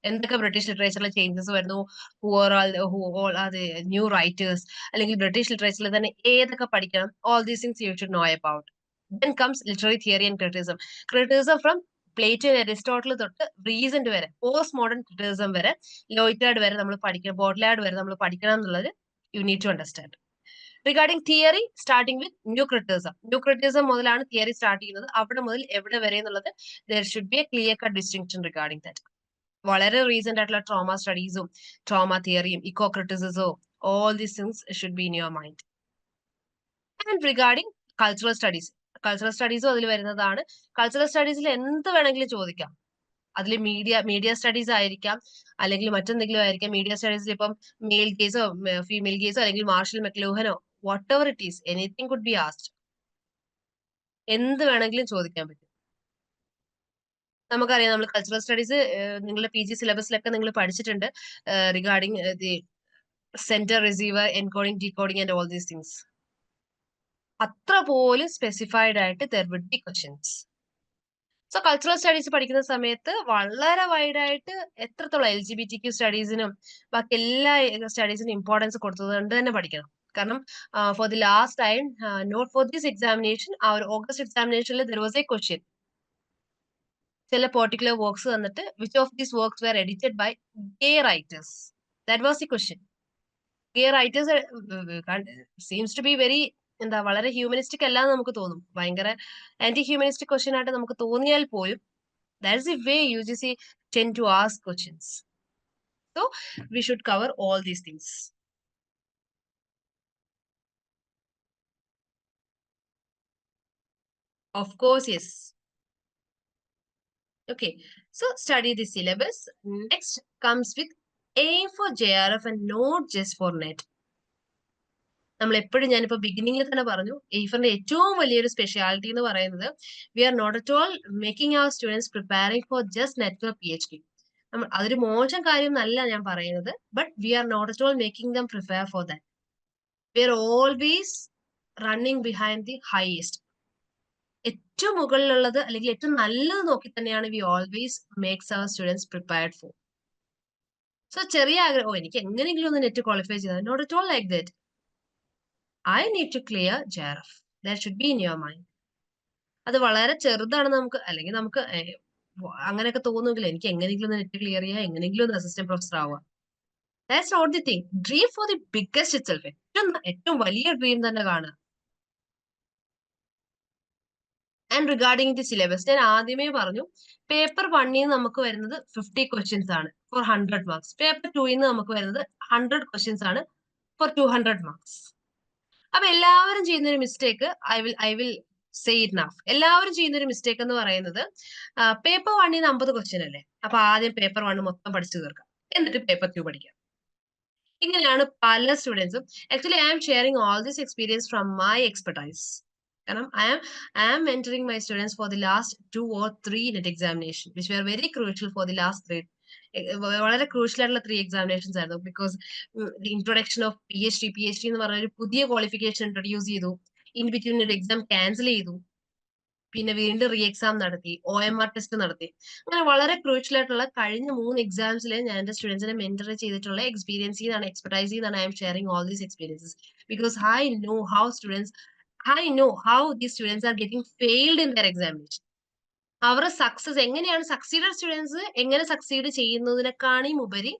എന്തൊക്കെ ബ്രിട്ടീഷ് ലിറ്ററേച്ചറിൽ ചേഞ്ചസ് വരുന്നു, ന്യൂ റൈറ്റേഴ്സ്, അല്ലെങ്കിൽ ബ്രിട്ടീഷ് ലിറ്ററേച്ചറിൽ തന്നെ ഏതൊക്കെ പഠിക്കണം, all these things you should know about. Then comes literary theory and criticism. Criticism from Plato and Aristotle തൊട്ട് recent വരെ, പോസ്റ്റ് മോഡേൺ ക്രിറ്റിസിസം വരെ, ലോയിറ്റാർഡ് വരെ നമ്മൾ പഠിക്കണം, ബോഡ്ലാർഡ് വരെ നമ്മൾ പഠിക്കണം എന്നുള്ളത് you need to understand. Regarding theory starting with new criticism. New criticism മുതലാണ് തിയറി സ്റ്റാർട്ട് ചെയ്യുന്നത്. അവിടെ മുതൽ എവിടെ വരെ എന്നുള്ളത് there should be a clear cut distinction regarding that. വളരെ റീസെന്റ് ആയിട്ടുള്ള ട്രോമ സ്റ്റഡീസും ട്രോമ തിയറിയും ഇക്കോ ക്രിറ്റിസിസവും all these things should be in your mind. And regarding cultural studies, cultural സ്റ്റഡീസും അതിൽ വരുന്നതാണ്. കൾച്ചറൽ സ്റ്റഡീസിൽ എന്ത് വേണമെങ്കിലും ചോദിക്കാം. അതിൽ മീഡിയ സ്റ്റഡീസ് ആയിരിക്കാം, അല്ലെങ്കിൽ മറ്റെന്തെങ്കിലും ആയിരിക്കാം. മീഡിയ സ്റ്റഡീസിൽ ഇപ്പം മെയിൽ കേസോ ഫീമെയിൽ കേസോ അല്ലെങ്കിൽ മാർഷൽ മെക്ലൂഹനോ whatever it is, anything could be asked. എന്ത് വേണമെങ്കിലും ചോദിക്കാൻ പറ്റും. നമുക്കറിയാം, നമ്മൾ കൾച്ചറൽ സ്റ്റഡീസ് നിങ്ങളുടെ PG സിലബസിലൊക്കെ നിങ്ങൾ പഠിച്ചിട്ടുണ്ട് regarding the sender, receiver, encoding, decoding and all these things. അത്ര പോലും സ്പെസിഫൈഡ് ആയിട്ട് there would be questions. So cultural studies പഠിക്കുന്ന സമയത്ത് വളരെ വൈഡ് ആയിട്ട് എത്രത്തോളം LGBTQ സ്റ്റഡീസിനും ബാക്കി എല്ലാ സ്റ്റഡീസിനും ഇമ്പോർട്ടൻസ് കൊടുത്തതുകൊണ്ട് തന്നെ പഠിക്കണം. കാരണം for the last time, not for this examination, ആ ഒരു ഓഗസ്റ്റ് എക്സാമിനേഷനിൽ ദർ വാസ് എ ക്വസ്റ്റ്യൻ. ചില പെർട്ടിക്കുലർ വർക്ക്സ് തന്നിട്ട് which of these works were edited by gay writers. That was the question. Gay writers seems to be very എന്താ വളരെ humanistic അല്ലാന്ന് നമുക്ക് തോന്നും. ഭയങ്കര ആന്റി ഹ്യൂമനിസ്റ്റിക് ക്വസ്റ്റ്യൻ ആയിട്ട് നമുക്ക് തോന്നിയാൽ പോലും that's the way UGC tend to ask questions. So we should cover all these things. Of course, yes. Okay, so study the syllabus. Next comes with aim for JRF and not just for NET. നമ്മൾ എപ്പോഴും, ഞാനിപ്പോ ബിഗിനിങ്ങിൽ തന്നെ പറഞ്ഞു, എയ്ഫറിന്റെ ഏറ്റവും വലിയൊരു speciality എന്ന് പറയുന്നത് we are not at all making our students preparing for just NET or PhD. നമ്മൾ അതൊരു മോശം കാര്യം എന്നല്ല ഞാൻ പറയുന്നത്, but we are not at all making them prepare for that. We are always running behind the highest. ഏറ്റവും മുകളിലുള്ളത് അല്ലെങ്കിൽ ഏറ്റവും നല്ലത് നോക്കി തന്നെയാണ് we always makes our students prepared for. So ചെറിയ ആഗ്രഹം, എനിക്ക് എങ്ങനെയെങ്കിലും ഒന്ന് നെറ്റ് ക്വാളിഫൈ ചെയ്താൽ, not at all like that. I need to clear JRF. That should be in your mind. അത് വളരെ ചെറുതാണ് നമുക്ക്, അല്ലെങ്കിൽ നമുക്ക് അങ്ങനെയൊക്കെ തോന്നുമെങ്കിൽ എനിക്ക് എങ്ങനെയെങ്കിലും ഒന്ന് നെറ്റ് ക്ലിയർ ചെയ്യുക, എങ്ങനെയെങ്കിലും ഒന്ന് അസിസ്റ്റന്റ് പ്രൊഫസർ ആവുക. That's not the thing. Dream for the biggest itself. ഏറ്റവും വലിയ ഡ്രീം തന്നെ കാണുക. ആൻഡ് റിഗാർഡിംഗ് ദി സിലബസ്, ഞാൻ ആദ്യമേ പറഞ്ഞു, പേപ്പർ 1 നമുക്ക് വരുന്നത് 50 ക്വസ്റ്റ്യൻസ് ആണ് ഫോർ 100 മാർക്സ്. പേപ്പർ 2 നമുക്ക് വരുന്നത് 100 ക്വസ്റ്റ്യൻസ് ആണ് ഫോർ 200 മാർക്സ്. അപ്പൊ എല്ലാവരും ചെയ്യുന്ന ഒരു mistake, I will say it now. എല്ലാവരും ചെയ്യുന്ന ഒരു മിസ്റ്റേക്ക് എന്ന് പറയുന്നത്, പേപ്പർ 1 50 ക്വസ്റ്റ്യൻ അല്ലേ, അപ്പൊ ആദ്യം പേപ്പർ 1 മൊത്തം പഠിച്ചു തീർക്കാം, എന്നിട്ട് പേപ്പർ 2 പഠിക്കാം. ഇങ്ങനെയാണ് പല സ്റ്റുഡൻസും. Actually I am sharing all this experience from my expertise. കാരണം I am mentoring my students for the last 2 or 3 net examination, which were very crucial for the last 3. വളരെ ക്രൂഷ്യൽ ആയിട്ടുള്ള 3 എക്സാമിനേഷൻസ് ആയിരുന്നു. Because the introduction of PhD എന്ന് പറഞ്ഞ ഒരു പുതിയ qualification introduce ചെയ്തു. In between ഒരു എക്സാം ക്യാൻസൽ ചെയ്തു, പിന്നെ വീണ്ടും റീ എക്സാം നടത്തി, OMR ടെസ്റ്റ് നടത്തി. അങ്ങനെ വളരെ ക്രൂഷ്യൽ ആയിട്ടുള്ള കഴിഞ്ഞ 3 എക്സാംസിൽ ഞാൻ എന്റെ സ്റ്റുഡൻസിനെ മെന്റർ ചെയ്തിട്ടുള്ള എക്സ്പീരിയൻസ് ചെയ്താണ്, എക്സ്പെർട്ടൈസ് ചെയ്താണ് I M sharing all these experiences. Because I know how these students are getting failed in their examination. അവരുടെ സക്സസ് എങ്ങനെയാണ്, സക്സീഡഡ് സ്റ്റുഡൻസ് എങ്ങനെ സക്സീഡ് ചെയ്യുന്നതിനെക്കാളും ഉപരി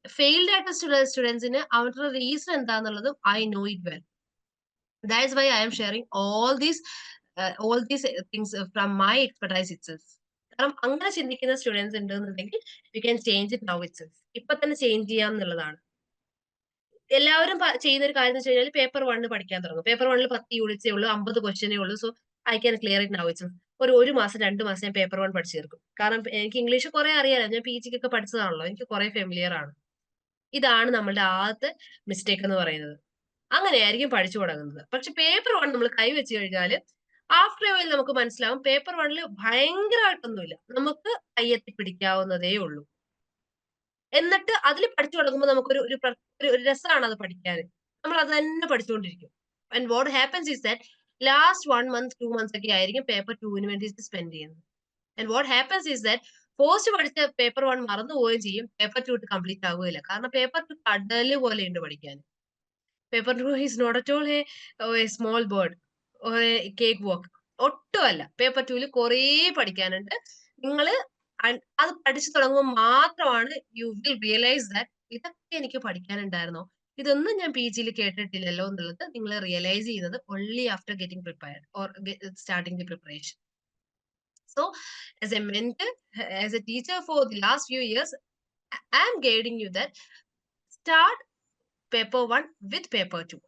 ഫെയിൽഡ് ആയിട്ടുള്ള സ്റ്റുഡൻസിന് അവരുടെ reason എന്താന്നുള്ളതും I know it well. That is why I am sharing all these things from my expertise itself. കാരണം അങ്ങനെ ചിന്തിക്കുന്ന സ്റ്റുഡൻസ് ഉണ്ടെന്നുണ്ടെങ്കിൽ we can change it now itself. ഇപ്പൊ തന്നെ ചേഞ്ച് ചെയ്യാം എന്നുള്ളതാണ്. എല്ലാവരും ചെയ്യുന്ന ഒരു കാര്യം എന്ന് വെച്ച് കഴിഞ്ഞാൽ പേപ്പർ 1 പഠിക്കാൻ തുടങ്ങും. പേപ്പർ 1 10 യൂണിറ്റ്സേ ഉള്ളൂ, 50 ക്വസ്റ്റ്യനേ ഉള്ളൂ. So I can clear it now itself. ഒരു മാസം 2 മാസം ഞാൻ പേപ്പർ 1 പഠിച്ചു തീർക്കും. കാരണം എനിക്ക് ഇംഗ്ലീഷ് കുറെ അറിയാലോ, ഞാൻ PGക്കൊക്കെ പഠിച്ചതാണല്ലോ, എനിക്ക് കുറെ ഫെമിലിയർ ആണ്. ഇതാണ് നമ്മളുടെ ആദ്യത്തെ മിസ്റ്റേക്ക് എന്ന് പറയുന്നത്. അങ്ങനെയായിരിക്കും പഠിച്ചു തുടങ്ങുന്നത്. പക്ഷെ പേപ്പർ 1 നമ്മൾ കൈവച്ച് കഴിഞ്ഞാൽ ആഫ്റ്റർ എ വൈൽ നമുക്ക് മനസ്സിലാവും പേപ്പർ 1 ഭയങ്കരമായിട്ടൊന്നുമില്ല, നമുക്ക് കയ്യെത്തി പിടിക്കാവുന്നതേ ഉള്ളൂ. എന്നിട്ട് അതിൽ പഠിച്ചു തുടങ്ങുമ്പോൾ നമുക്കൊരു ഒരു രസമാണ് അത് പഠിക്കാൻ. നമ്മൾ അത് തന്നെ പഠിച്ചുകൊണ്ടിരിക്കും. And what happens is that last 1 month 2 months ഒക്കെ ആയിരിക്കും പേപ്പർ 2 വേണ്ടി സ്പെൻഡ് ചെയ്യുന്നത്. And what happens is that post പഠിച്ച പേപ്പർ 1 മറന്നു പോവുകയും ചെയ്യും, പേപ്പർ 2 കംപ്ലീറ്റ് ആവുകയില്ല. കാരണം പേപ്പർ 2 കടല് പോലെയുണ്ട് പഠിക്കാൻ. Paper 2 is not at all a small bird or a cake walk. ഒട്ടുമല്ല. പേപ്പർ 2 കുറേ പഠിക്കാനുണ്ട്. നിങ്ങൾ അത് പഠിച്ചു തുടങ്ങുമ്പോൾ മാത്രമാണ് യു വിൽ റിയലൈസ് ദാറ്റ് ഇതൊക്കെ എനിക്ക് പഠിക്കാനുണ്ടായിരുന്നോ, ഇതൊന്നും ഞാൻ പി ജിയിൽ കേട്ടിട്ടില്ലല്ലോ എന്നുള്ളത് നിങ്ങൾ റിയലൈസ് ചെയ്യുന്നത് only after getting prepared or starting the preparation. So, as a mentor, as a teacher for the last few years, I am guiding you that start paper 1 with paper 2.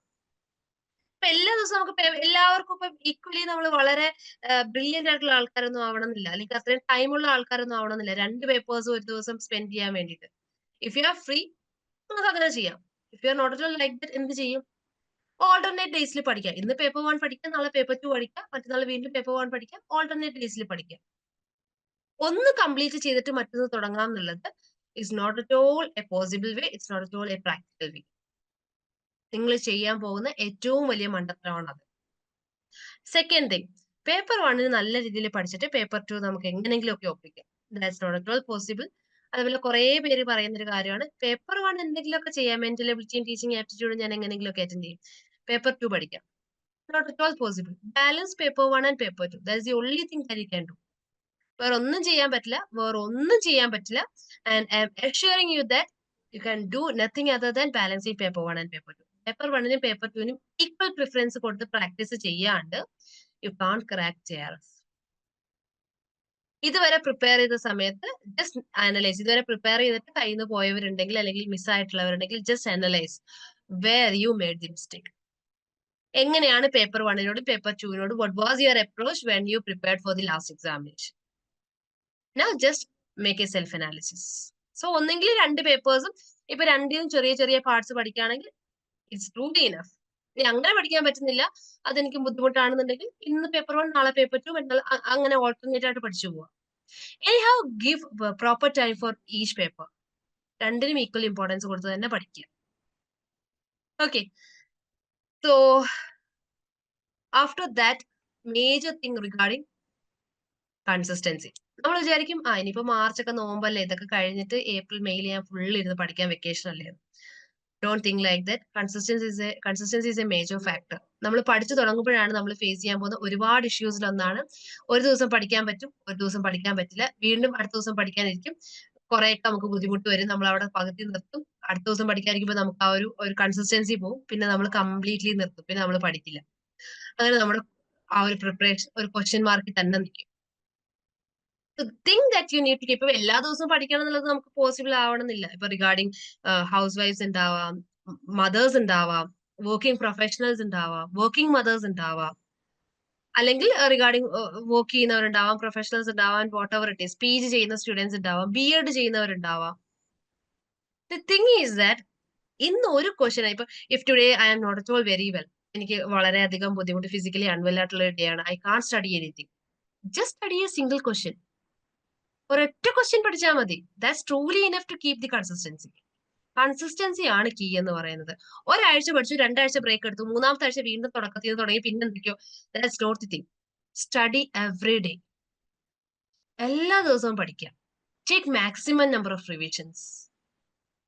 ഇപ്പൊ എല്ലാ ദിവസവും നമുക്ക് എല്ലാവർക്കും ഇപ്പൊ ഈക്വലി നമ്മൾ വളരെ brilliant ആയിട്ടുള്ള ആൾക്കാരൊന്നും ആവണമെന്നില്ല, അല്ലെങ്കിൽ അത്രയും ടൈമുള്ള ആൾക്കാരൊന്നും ആവണമെന്നില്ല 2 പേപ്പേഴ്സ് ഒരു ദിവസം സ്പെൻഡ് ചെയ്യാൻ വേണ്ടിയിട്ട്. ഇഫ് യു ആർ ഫ്രീ നമുക്ക് അങ്ങനെ ചെയ്യാം. If you are not at all like that, എന്ത് ചെയ്യും? ഓൾട്ടർനേറ്റ് ഡേയ്സിൽ പഠിക്കാം. ഇന്ന് പേപ്പർ 1 പഠിക്കാം, നാളെ പേപ്പർ 2 പഠിക്കാം, മറ്റന്നാൾ വീണ്ടും പേപ്പർ 1 പഠിക്കാം. ഓൾട്ടർനേറ്റ് ഡേയ്സിൽ പഠിക്കാം. ഒന്ന് കംപ്ലീറ്റ് ചെയ്തിട്ട് മറ്റൊന്ന് തുടങ്ങാം എന്നുള്ളത് is not at all a possible way, it's not at all a practical way. നിങ്ങൾ ചെയ്യാൻ പോകുന്ന ഏറ്റവും വലിയ മണ്ടത്തരമാണത്. സെക്കൻഡ് തിങ്, പേപ്പർ 1 നല്ല രീതിയിൽ പഠിച്ചിട്ട് പേപ്പർ 2 നമുക്ക് എങ്ങനെയെങ്കിലും ഒക്കെ ഒപ്പിക്കാം. That's not at all possible. അതുപോലെ കുറെ പേര് പറയുന്ന ഒരു കാര്യമാണ്, പേപ്പർ 1 എന്തെങ്കിലുമൊക്കെ ചെയ്യാം, മെന്റൽ എബിലിറ്റിയും ടീച്ചിങ് ആപ്റ്റിറ്റ്യൂഡും ഞാൻ എങ്ങനെയെങ്കിലും ഒക്കെ അറ്റൻഡ് ചെയ്യും, പേപ്പർ 2 പഠിക്കാം. Not at all possible. Balance paper 1 and paper 2. That's the only thing that you can do. വേറെ ഒന്നും ചെയ്യാൻ പറ്റില്ല, വേറെ ഒന്നും ചെയ്യാൻ പറ്റില്ല. And I am assuring you that you can do nothing other than balancing paper 1 and paper 2. പേപ്പർ 1നും പേപ്പർ 2നും ഈക്വൽ പ്രിഫറൻസ് കൊടുത്ത് പ്രാക്ടീസ് ചെയ്യാണ്ട് യു കാൺട്ട് ക്രാക്ക് JRF. ഇതുവരെ പ്രിപ്പയർ ചെയ്ത സമയത്ത് ജസ്റ്റ് അനലൈസ്. ഇതുവരെ പ്രിപ്പയർ ചെയ്തിട്ട് കയ്യിൽ നിന്ന് പോയവരുണ്ടെങ്കിൽ അല്ലെങ്കിൽ മിസ്സായിട്ടുള്ളവരുണ്ടെങ്കിൽ just analyse where you made the mistake. എങ്ങനെയാണ് പേപ്പർ 1നോടും പേപ്പർ 2നോടും what was your approach when you prepared for the last examination. Now just make a self analysis. So ഒന്നെങ്കിൽ 2 പേപ്പേഴ്സും ഇപ്പൊ രണ്ടിനും ചെറിയ ചെറിയ പാർട്സ് പഠിക്കുകയാണെങ്കിൽ ഇറ്റ്സ് ട്രൂലി ഇനഫ്. ഇനി അങ്ങനെ പഠിക്കാൻ പറ്റുന്നില്ല, അതെനിക്ക് ബുദ്ധിമുട്ടാണെന്നുണ്ടെങ്കിൽ ഇന്ന് പേപ്പർ 1 നാളെ പേപ്പർ 2 അങ്ങനെ ഓൾട്ടർനേറ്റ് ആയിട്ട് പഠിച്ചു പോവാം. Anyhow, give proper time for each paper. രണ്ടിനും ഈക്വൽ ഇമ്പോർട്ടൻസ് കൊടുത്ത് തന്നെ പഠിക്കുക. Okay. So after that, major thing regarding consistency. നമ്മൾ വിചാരിക്കും ഇനിയിപ്പോ മാർച്ച് ഒക്കെ നോമ്പല്ലേ, ഇതൊക്കെ കഴിഞ്ഞിട്ട് ഏപ്രിൽ മെയിൽ ഞാൻ ഫുൾ ഇരുന്ന് പഠിക്കാൻ വെക്കേഷൻ അല്ലേ. Don't think like that. Consistency is A major factor. നമ്മൾ പഠിച്ചു തുടങ്ങുമ്പോഴാണ് നമ്മൾ ഫേസ് ചെയ്യാൻ പോകുന്ന ഒരുപാട് ഇഷ്യൂസിൽ ഒന്നാണ്, ഒരു ദിവസം പഠിക്കാൻ പറ്റും, ഒരു ദിവസം പഠിക്കാൻ പറ്റില്ല, വീണ്ടും അടുത്ത ദിവസം പഠിക്കാനിരിക്കും, കുറെയൊക്കെ നമുക്ക് ബുദ്ധിമുട്ട് വരും, നമ്മൾ അവിടെ പകുതി നിർത്തും, അടുത്ത ദിവസം പഠിക്കാനിരിക്കുമ്പോൾ നമുക്ക് ആ ഒരു കൺസിസ്റ്റൻസി പോകും, പിന്നെ നമ്മൾ കംപ്ലീറ്റ്ലി നിർത്തും, പിന്നെ നമ്മൾ പഠിക്കില്ല. അങ്ങനെ നമ്മുടെ ആ ഒരു പ്രിപ്പറേഷൻ ഒരു ക്വസ്റ്റ്യൻ മാർക്കിൽ തന്നെ നിൽക്കും. Thing that you need to keep. എല്ലാ ദിവസവും പഠിക്കണം എന്നുള്ളത് നമുക്ക് പോസിബിൾ ആവണമെന്നില്ല. ഇപ്പൊ റിഗാർഡിങ് ഹൗസ് വൈഫ്സ് ഉണ്ടാവാം, മദേഴ്സ് ഉണ്ടാവാം, വർക്കിംഗ് പ്രൊഫഷണൽസ് ഉണ്ടാവാം, വർക്കിംഗ് മദേഴ്സ് ഉണ്ടാവാം, അല്ലെങ്കിൽ റിഗാർഡിങ് വർക്ക് ചെയ്യുന്നവരുണ്ടാവാം, പ്രൊഫഷണൽസ് ഉണ്ടാവാം, whatever it is, PG ചെയ്യുന്ന സ്റ്റുഡൻസ് ഉണ്ടാവാം, BEd ചെയ്യുന്നവരുണ്ടാവാം. ദി തിങ് ഈസ് ദാറ്റ് ഇന്ന് ഒരു ക്വസ്റ്റ്യൻ, ഇപ്പൊ if today I am not at all very well, എനിക്ക് വളരെയധികം ബുദ്ധിമുട്ട്, ഫിസിക്കലി അൺവെൽ ആയിട്ടുള്ള ഒരു ഡേ ആണ്, I can study anything, just study a single question. ഒരൊറ്റ ക്വസ്റ്റ്യൻ പഠിച്ചാൽ മതി. That's truly enough to keep the consistency. Consistency ആണ് കീ എന്ന് പറയുന്നത്. ഒരാഴ്ച പഠിച്ചു, 2 ആഴ്ച ബ്രേക്ക് എടുത്തു, 3-ാമത്തെ ആഴ്ച വീണ്ടും തുടക്കത്തിൽ നിന്ന് തുടങ്ങി, പിന്നെ എന്തൊക്കെയോ. That's not the thing. Study every day. എല്ലാ ദിവസവും പഠിക്കുക. Take maximum number of revisions.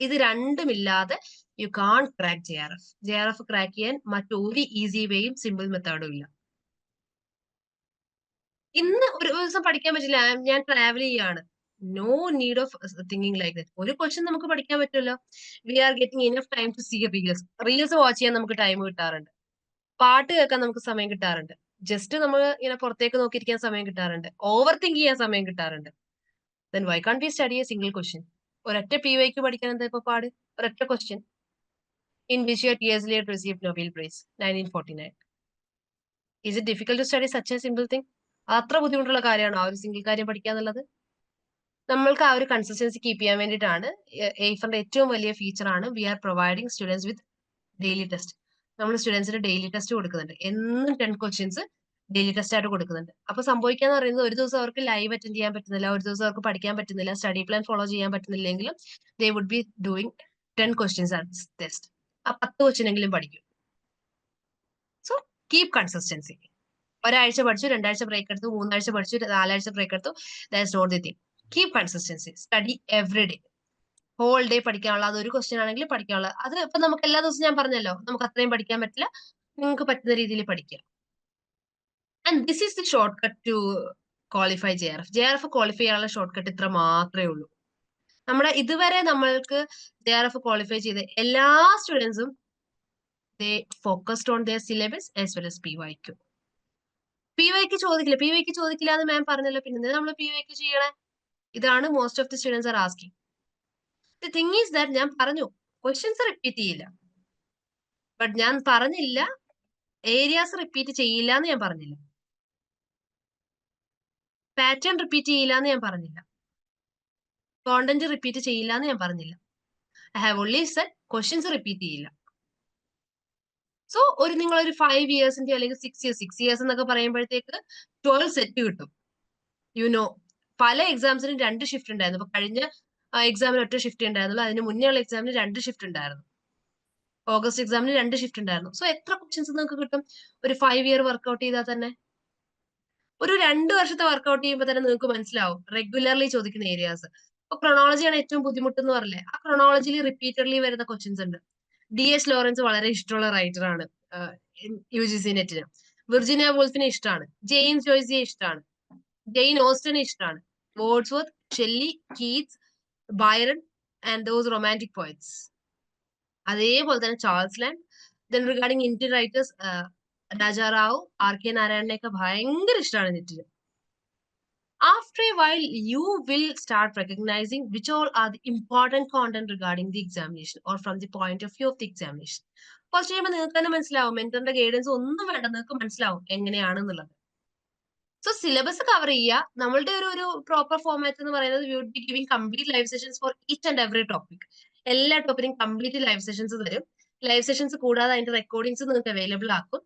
ഇത് രണ്ടുമില്ലാതെ you can crack JRF. JRF crack ചെയ്യാൻ മറ്റൊരു ഈസി വേയും സിമ്പിൾ മെത്തേഡും ഇല്ല. ഇന്ന് ഒരു ദിവസം പഠിക്കാൻ പറ്റില്ല, ഞാൻ ട്രാവൽ ചെയ്യാണ്, no need of thinking like that. ഒരു ക്വസ്റ്റ്യൻ നമുക്ക് പഠിക്കാൻ പറ്റുമല്ലോ. We are getting enough time to see reels watch ചെയ്യാൻ നമുക്ക് ടൈം കിട്ടാറുണ്ട്, പാട്ട് കേൾക്കാൻ നമുക്ക് സമയം കിട്ടാറുണ്ട്, ജസ്റ്റ് നമ്മൾ ഇങ്ങനെ പുറത്തേക്ക് നോക്കിയിരിക്കാൻ സമയം കിട്ടാറുണ്ട്, ഓവർ തിങ്ക് ചെയ്യാൻ സമയം കിട്ടാറുണ്ട്. Then why can't we study a single question? ഒരൊറ്റ PYQ പഠിക്കാൻ എന്താ ഇപ്പൊ പാട്? ഒരൊറ്റ question. In which year T.S. Eliot received Nobel Prize? 1949. Is it difficult to study such a simple thing? അത്ര ബുദ്ധിമുട്ടുള്ള കാര്യമാണോ ആ ഒരു സിംഗിൾ കാര്യം പഠിക്കുക എന്നുള്ളത്? നമ്മൾക്ക് ആ ഒരു കൺസിസ്റ്റൻസി കീപ്പ് ചെയ്യാൻ വേണ്ടിയിട്ടാണ് എയ്ഫറിന്റെ ഏറ്റവും വലിയ ഫീച്ചർ ആണ് we are providing students with daily test. നമ്മൾ സ്റ്റുഡൻസിന് ഡെയിലി ടെസ്റ്റ് കൊടുക്കുന്നുണ്ട്. എന്നും 10 ക്വസ്റ്റ്യൻസ് ഡെയിലി ടെസ്റ്റ് ആയിട്ട് കൊടുക്കുന്നുണ്ട്. അപ്പൊ സംഭവിക്കാന്ന് പറയുന്നത്, ഒരു ദിവസം അവർക്ക് ലൈവ് അറ്റൻഡ് ചെയ്യാൻ പറ്റുന്നില്ല, ഒരു ദിവസം അവർക്ക് പഠിക്കാൻ പറ്റുന്നില്ല, സ്റ്റഡി പ്ലാൻ ഫോളോ ചെയ്യാൻ പറ്റുന്നില്ലെങ്കിലും they would be doing 10 questions at test. ആ 10 ക്വസ്റ്റ്യൻ എങ്കിലും പഠിക്കും. So keep consistency. ഒരാഴ്ച പഠിച്ചു, 2 ആഴ്ച ബ്രേക്ക് എടുത്തു, 3 ആഴ്ച പഠിച്ചു, 4 ആഴ്ച ബ്രേക്ക് എടുത്തു, that's not the thing. Keep consistency. Study every day. Whole day പഠിക്കാനുള്ള, അതൊരു ക്വസ്റ്റ്യൻ ആണെങ്കിൽ പഠിക്കാനുള്ള. അത് ഇപ്പൊ നമുക്ക് എല്ലാ ദിവസവും ഞാൻ പറഞ്ഞല്ലോ, നമുക്ക് അത്രയും പഠിക്കാൻ പറ്റില്ല, നിങ്ങൾക്ക് പറ്റുന്ന രീതിയിൽ പഠിക്കാം. And this is the short cut to qualify JRF. JRF qualify ചെയ്യാനുള്ള ഷോർട്ട് കട്ട് ഇത്ര മാത്രമേ ഉള്ളൂ. നമ്മുടെ ഇതുവരെ നമ്മൾക്ക് JRF ക്വാളിഫൈ ചെയ്ത എല്ലാ സ്റ്റുഡൻസും they focused on their syllabus as well as PYQ. PYQ ചോദിക്കില്ല എന്ന് മാം പറഞ്ഞല്ലോ, പിന്നെ നമ്മൾ PYQ ചെയ്യണേ? ഇതാണ് most of the students are asking. The thing is that ഞാൻ പറഞ്ഞു ക്വസ്റ്റ്യൻസ് റിപ്പീറ്റ് ചെയ്യില്ല, ബട്ട് ഞാൻ പറഞ്ഞില്ല ഏരിയാസ് റിപ്പീറ്റ് ചെയ്യില്ല എന്ന് ഞാൻ പറഞ്ഞില്ല, പാറ്റേൺ റിപ്പീറ്റ് ചെയ്യില്ല എന്ന് ഞാൻ പറഞ്ഞില്ല, കോണ്ടന്റ് റിപ്പീറ്റ് ചെയ്യില്ല എന്ന് ഞാൻ പറഞ്ഞില്ല. I have only said questions repeat ചെയ്യില്ല. സോ നിങ്ങളൊരു 5 ഇയേഴ്സിന്റെ അല്ലെങ്കിൽ 6 ഇയേഴ്സ് എന്നൊക്കെ പറയുമ്പോഴത്തേക്ക് 12 സെറ്റ് കിട്ടും. പല എക്സാംസിനും 2 ഷിഫ്റ്റ് ഉണ്ടായിരുന്നു. ഇപ്പൊ കഴിഞ്ഞ എക്സാമിന് ഒറ്റ ഷിഫ്റ്റ് ഉണ്ടായിരുന്നുള്ളൂ, അതിന് മുന്നേ ഉള്ള എക്സാമിന് 2 ഷിഫ്റ്റ് ഉണ്ടായിരുന്നു. ഓഗസ്റ്റ് എക്സാമിന് 2 ഷിഫ്റ്റ് ഉണ്ടായിരുന്നു. സോ എത്ര ക്വസ്റ്റ്യൻസ് നിങ്ങൾക്ക് കിട്ടും ഒരു 5 ഇയർ വർക്ക്ഔട്ട് ചെയ്താൽ തന്നെ? ഒരു 2 വർഷത്തെ വർക്ക്ഔട്ട് ചെയ്യുമ്പോൾ തന്നെ നിങ്ങൾക്ക് മനസ്സിലാവും റെഗുലർലി ചോദിക്കുന്ന ഏരിയാസ്. ഇപ്പൊ ക്രൊണോളജിയാണ് ഏറ്റവും ബുദ്ധിമുട്ടെന്ന് പറഞ്ഞില്ലേ, ആ ക്രൊണോളജിയിൽ റിപ്പീറ്റഡ്ലി വരുന്ന ക്വസ്റ്റ്യൻസ് ഉണ്ട്. DS ലോറൻസ് വളരെ ഇഷ്ടമുള്ള റൈറ്റർ ആണ് UGC നെറ്റിന്. വിർജിനിയ വൂൾഫിനെ ഇഷ്ടമാണ്. ജെയിംസ് ജോയ്സിയെ ഇഷ്ടമാണ്. ജെയിൻ ഓസ്റ്റനെ ഇഷ്ടമാണ്. Wordsworth, Shelly, Keats, Byron and those romantic poets. അതേപോലെ തന്നെ Charles land. Then regarding Indian writers Rajarao, RK നാരായണനെയൊക്കെ ഭയങ്കര ഇഷ്ടമാണ് നെറ്റിന്. After a while, you will start recognizing which all are the important content regarding the examination or from the point of view of the examination. കുറച്ച് കഴിയുമ്പോൾ നിങ്ങൾക്ക് തന്നെ മനസ്സിലാവും, മെന്ററിന്റെ guidance ഒന്നും വേണ്ട, നിങ്ങൾക്ക് മനസ്സിലാവും എങ്ങനെയാണെന്നുള്ളത്. സോ സിലബസ് കവർ ചെയ്യുക. നമ്മളുടെ ഒരു പ്രോപ്പർ ഫോർമാറ്റ് എന്ന് പറയുന്നത് we would be giving complete live sessions for each and every topic. എല്ലാ ടോപ്പിക്കും കംപ്ലീറ്റ് ലൈവ് സെഷൻസ് തരും. ലൈവ് സെഷൻസ് കൂടാതെ അതിന്റെ റെക്കോർഡിംഗ്സ് നിങ്ങൾക്ക് അവൈലബിൾ ആക്കും.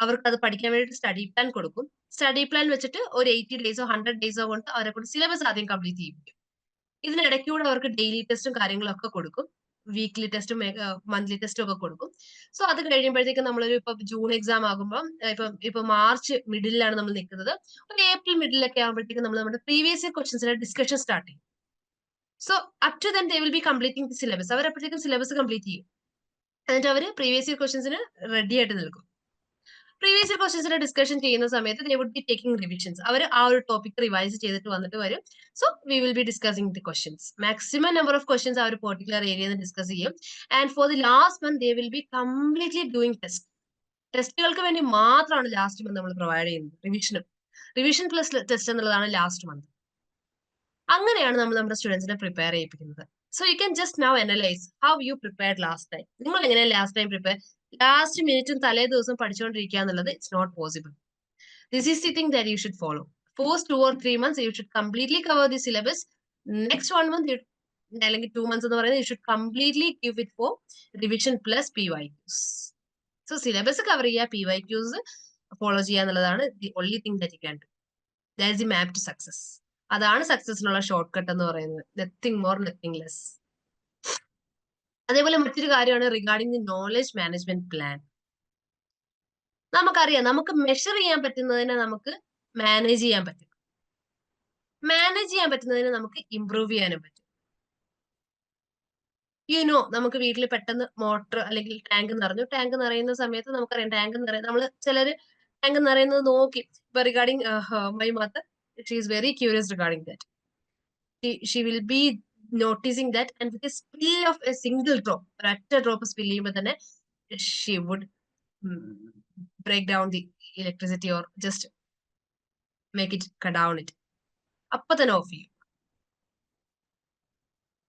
അവർക്ക് അത് പഠിക്കാൻ വേണ്ടി സ്റ്റഡി പ്ലാൻ കൊടുക്കും. സ്റ്റഡി പ്ലാൻ വെച്ചിട്ട് ഒരു 80 ഡേയ്സോ 100 ഡേയ്സോ കൊണ്ട് അവരെ കൊണ്ട് സിലബസ് ആദ്യം കംപ്ലീറ്റ് ചെയ്യിപ്പിക്കും. ഇതിനിടയ്ക്കൂടെ അവർക്ക് ഡെയിലി ടെസ്റ്റും കാര്യങ്ങളൊക്കെ കൊടുക്കും, വീക്ക്ലി ടെസ്റ്റും മന്ത്ലി ടെസ്റ്റും ഒക്കെ കൊടുക്കും. സോ അത് കഴിയുമ്പോഴത്തേക്കും നമ്മളൊരു ഇപ്പൊ ജൂൺ എക്സാം ആകുമ്പോൾ ഇപ്പൊ മാർച്ച് മിഡിലാണ് നമ്മൾ നിൽക്കുന്നത്, ഒരു ഏപ്രിൽ മിഡിലൊക്കെ ആകുമ്പോഴത്തേക്കും നമ്മൾ നമ്മുടെ പ്രീവിയസ് ഇയർ ക്വസ്റ്റ്യൻസിന്റെ ഡിസ്കഷൻ സ്റ്റാർട്ട് ചെയ്യും. So up to then they will be completing the syllabus. അവർ അപ്പോഴത്തേക്കും സിലബസ് കംപ്ലീറ്റ് ചെയ്യും. എന്നിട്ട് അവർ പ്രീവിയസ് ഇയർ ക്വസ്റ്റ്യൻസിന് റെഡി ആയിട്ട് നിൽക്കും. പ്രീവിയസ് ഇയർ ക്വസ്റ്റ്യൻസിന്റെ ഡിസ്കഷൻ ചെയ്യുന്ന സമയത്ത് they would be taking revisions. അവർ ആ ഒരു ടോപ്പിക് റിവൈസ് ചെയ്തിട്ട് വന്നിട്ട് വരും. So we will be discussing the questions. Maximum number of questions ആ ഒരു പെർട്ടിക്കുലർ ഏരിയയിൽ ഡിസ്കസ് ചെയ്യും. And four the last month they will be completely doing test. ടെസ്റ്റുകൾക്ക് വേണ്ടി മാത്രമാണ് ലാസ്റ്റ് മന്ത് നമ്മൾ പ്രൊവൈഡ് ചെയ്യുന്നത്. റിവിഷൻ പ്ലസ് ടെസ്റ്റ് എന്നുള്ളതാണ് ലാസ്റ്റ് മന്ത്. അങ്ങനെയാണ് നമ്മൾ നമ്മുടെ സ്റ്റുഡൻസിനെ പ്രിപ്പയർ ചെയ്യിപ്പിക്കുന്നത്. So you can just now analyse how you prepared last time. നിങ്ങൾ എങ്ങനെയാണ് ലാസ്റ്റ് ടൈം പ്രിപ്പയർ? ലാസ്റ്റ് മിനിറ്റും തലേ ദിവസം പഠിച്ചുകൊണ്ടിരിക്കുക എന്നുള്ളത് it's not possible. This is the thing that you should follow. First 2 or 3 months, you should completely cover the syllabus. Next 1 month, അല്ലെങ്കിൽ 2 months എന്ന് പറയുന്നത് you should completely give it for revision plus PYQs. So syllabus cover ചെയ്യുക, PYQs follow ചെയ്യുക എന്നുള്ളതാണ് the only thing that you can do. That is the map to success. അതാണ് സക്സസിനുള്ള short cut എന്ന് പറയുന്നത്. Nothing more nothing less. അതേപോലെ മറ്റൊരു കാര്യമാണ് regarding the knowledge management plan. നമുക്കറിയാം, നമുക്ക് മെഷർ ചെയ്യാൻ പറ്റുന്നതിനെ നമുക്ക് മാനേജ് ചെയ്യാൻ പറ്റും. മാനേജ് ചെയ്യാൻ പറ്റുന്നതിനെ നമുക്ക് ഇംപ്രൂവ് ചെയ്യാനും പറ്റും. നമുക്ക് വീട്ടിൽ പെട്ടെന്ന് മോട്ടർ അല്ലെങ്കിൽ ടാങ്ക് നിറഞ്ഞു. ടാങ്ക് നിറയുന്ന സമയത്ത് നമുക്കറിയാം ടാങ്ക് നിറയുന്നത് നമ്മൾ ചിലര് ടാങ്ക് നിറയുന്നത് നോക്കി. ഇപ്പൊ regarding my mother, she is very curious regarding that. She will be noticing that, and with a spill of a single drop, ഒരൊറ്റ ഡ്രോപ്പ് സ്പിൽ ചെയ്യുമ്പോൾ തന്നെ she would break down the electricity or just make it cut down it. അപ്പൊ തന്നെ of ചെയ്യും.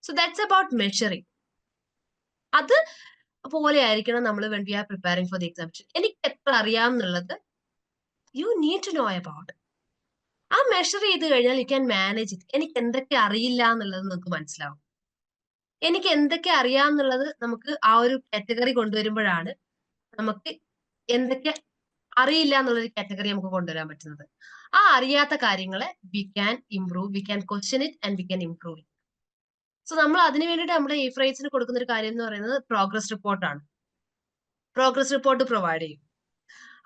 So that's about measuring. അത് പോലെ ആയിരിക്കണം നമ്മൾ when we are preparing for the examination. എനിക്ക് എത്ര അറിയാം എന്നുള്ളത് you need to know about. ആ മെഷർ ചെയ്ത് കഴിഞ്ഞാൽ യു ക്യാൻ മാനേജ് ഇറ്റ്. എനിക്ക് എന്തൊക്കെ അറിയില്ല എന്നുള്ളത് നമുക്ക് മനസ്സിലാവും. എനിക്ക് എന്തൊക്കെ അറിയാം എന്നുള്ളത് നമുക്ക് ആ ഒരു കാറ്റഗറി കൊണ്ടുവരുമ്പോഴാണ് നമുക്ക് എന്തൊക്കെ അറിയില്ല എന്നുള്ളൊരു കാറ്റഗറി നമുക്ക് കൊണ്ടുവരാൻ പറ്റുന്നത്. ആ അറിയാത്ത കാര്യങ്ങളെ we can improve, we can question it and we can improve it. So നമ്മൾ അതിന് വേണ്ടിയിട്ട് നമ്മുടെ എഫ്രൈറ്റ്സിന് കൊടുക്കുന്ന ഒരു കാര്യം എന്ന് പറയുന്നത് പ്രോഗ്രസ് റിപ്പോർട്ടാണ്. പ്രോഗ്രസ് റിപ്പോർട്ട് പ്രൊവൈഡ് ചെയ്യും.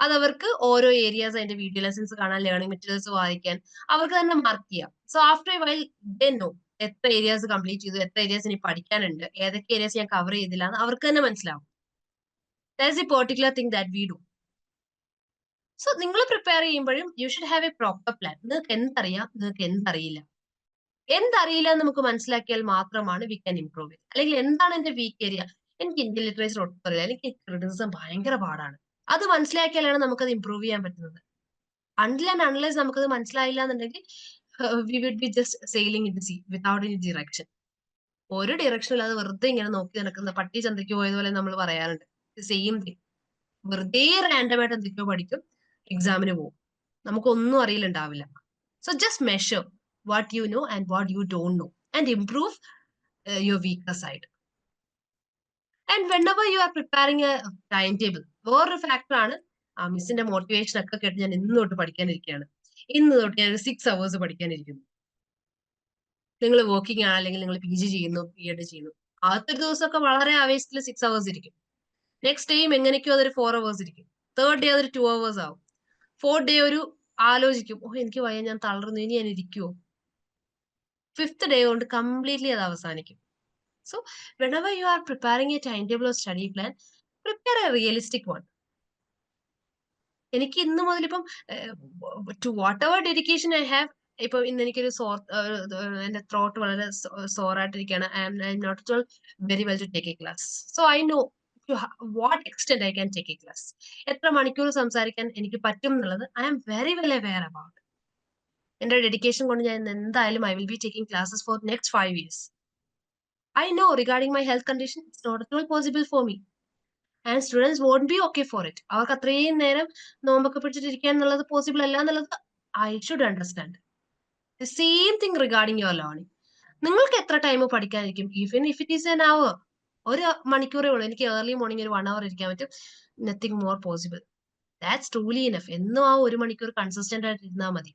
അതവർക്ക് ഓരോ ഏരിയാസ് അതിന്റെ വീഡിയോ ലെസൺസ് കാണാൻ, ലേണിംഗ് മെറ്റീരിയൽസ് വായിക്കാൻ അവർക്ക് തന്നെ മാർക്ക് ചെയ്യാം. So after A while they know എത്ര ഏരിയാസ് കംപ്ലീറ്റ് ചെയ്തു, എത്ര ഏരിയാസ് ഇനി പഠിക്കാനുണ്ട്, ഏതൊക്കെ ഏരിയാസ് ഞാൻ കവർ ചെയ്തില്ല എന്ന് അവർക്ക് തന്നെ മനസ്സിലാവും. That is A particular thing that we do. So നിങ്ങൾ പ്രിപ്പയർ ചെയ്യുമ്പോഴും you should have A proper plan. നിങ്ങൾക്ക് എന്തറിയാം, നിങ്ങൾക്ക് എന്തറിയില്ല, എന്തറിയില്ല എന്ന് നമുക്ക് മനസ്സിലാക്കിയാൽ മാത്രമാണ് വി ക്യാൻ ഇംപ്രൂവ് ഇറ്റ്. അല്ലെങ്കിൽ എന്താണ് എന്റെ വീക്ക് ഏരിയ? എനിക്ക് ഇന്ത്യൻ ലിറ്ററേച്ചർ ഒട്ടും അറിയില്ല, എനിക്ക് ക്രിറ്റിസിസം ഭയങ്കര പാടാണ്. അത് മനസ്സിലാക്കിയാലാണ് നമുക്കത് ഇംപ്രൂവ് ചെയ്യാൻ പറ്റുന്നത്. അൺടിൽ ആൻഡ് അൺലെസ് നമുക്കത് മനസ്സിലായില്ല എന്നുണ്ടെങ്കിൽ we would be just sailing in the sea without any direction. ഒരു ഡിറക്ഷൻ ഇല്ലാതെ വെറുതെ ഇങ്ങനെ നോക്കി നടക്കുന്ന പട്ടി ചന്തയ്ക്ക് പോയതുപോലെ നമ്മൾ പറയാറുണ്ട്. Same thing. വെറുതെ റാൻഡമായിട്ട് എന്തൊക്കെയോ പഠിക്കും, എക്സാമിന് പോകും, നമുക്കൊന്നും അറിയില്ലുണ്ടാവില്ല. So just measure what you know and what you don't know and improve your weaker side. And whenever you are preparing a time table, വേറൊരു ഫാക്ടർ ആണ്, ആ മിസ്സിന്റെ മോട്ടിവേഷൻ ഒക്കെ കേട്ട് ഞാൻ ഇന്ന് തൊട്ട് പഠിക്കാനിരിക്കുകയാണ്, ഇന്ന് തൊട്ട് ഞാൻ 6 hours പഠിക്കാനിരിക്കുന്നു. നിങ്ങൾ വർക്കിംഗ് ആണ്, അല്ലെങ്കിൽ നിങ്ങൾ PG ചെയ്യുന്നു, B.Ed ചെയ്യുന്നു, ആദ്യത്തെ ഒരു ദിവസമൊക്കെ വളരെ ആവേശത്തിൽ 6 hours ഇരിക്കും. നെക്സ്റ്റ് ഡേയും എങ്ങനെയൊക്കെയോ അതൊരു 4 hours ഇരിക്കും. തേർഡ് ഡേ അതൊരു 2 hours ആവും. ഫോർത്ത് ഡേ ഒരു ആലോചിക്കും, ഓ എനിക്ക് വയ്യ, ഞാൻ തളർന്നു, ഇനി ഞാൻ ഇരിക്കുവോ. ഫിഫ്ത്ത് ഡേ കൊണ്ട് കംപ്ലീറ്റ്ലി അത് അവസാനിക്കും. So whenever you are preparing a timetable or study plan, prepare a realistic one. എനിക്ക് ഇന്ന് മുതൽ ഇപ്പം to whatever dedication I have, ഇപ്പൊ ഇന്ന് എനിക്കൊരു എന്റെ ത്രോട്ട് വളരെ സോറായിട്ടിരിക്കുകയാണ്, I am not at all very well to take a class. So I know to what extent I can take a class. എത്ര മണിക്കൂർ സംസാരിക്കാൻ എനിക്ക് പറ്റും എന്നുള്ളത് I am very well aware about. എന്റെ ഡെഡിക്കേഷൻ കൊണ്ട് ഞാൻ എന്തായാലും I will be taking classes for next 5 years. I know regarding my health condition, it's not at all possible for me. And students won't be okay for it. അവർക്ക് അത്രയും നേരം നോമ്പൊക്കെ പിടിച്ചിട്ടിരിക്കുക എന്നുള്ളത് possible അല്ല എന്നുള്ളത് I should understand. The same thing regarding your learning. നിങ്ങൾക്ക് എത്ര time പഠിക്കാനിരിക്കും? Even if it is an hour, ഒരു മണിക്കൂറേ ഉള്ളൂ, എനിക്ക് ഏർലി മോർണിംഗ് ഒരു 1 hour ഇരിക്കാൻ പറ്റും, nothing more possible. That's truly enough. എന്നും ആ 1 മണിക്കൂർ കൺസിസ്റ്റന്റ് ആയിട്ട് ഇരുന്നാൽ മതി.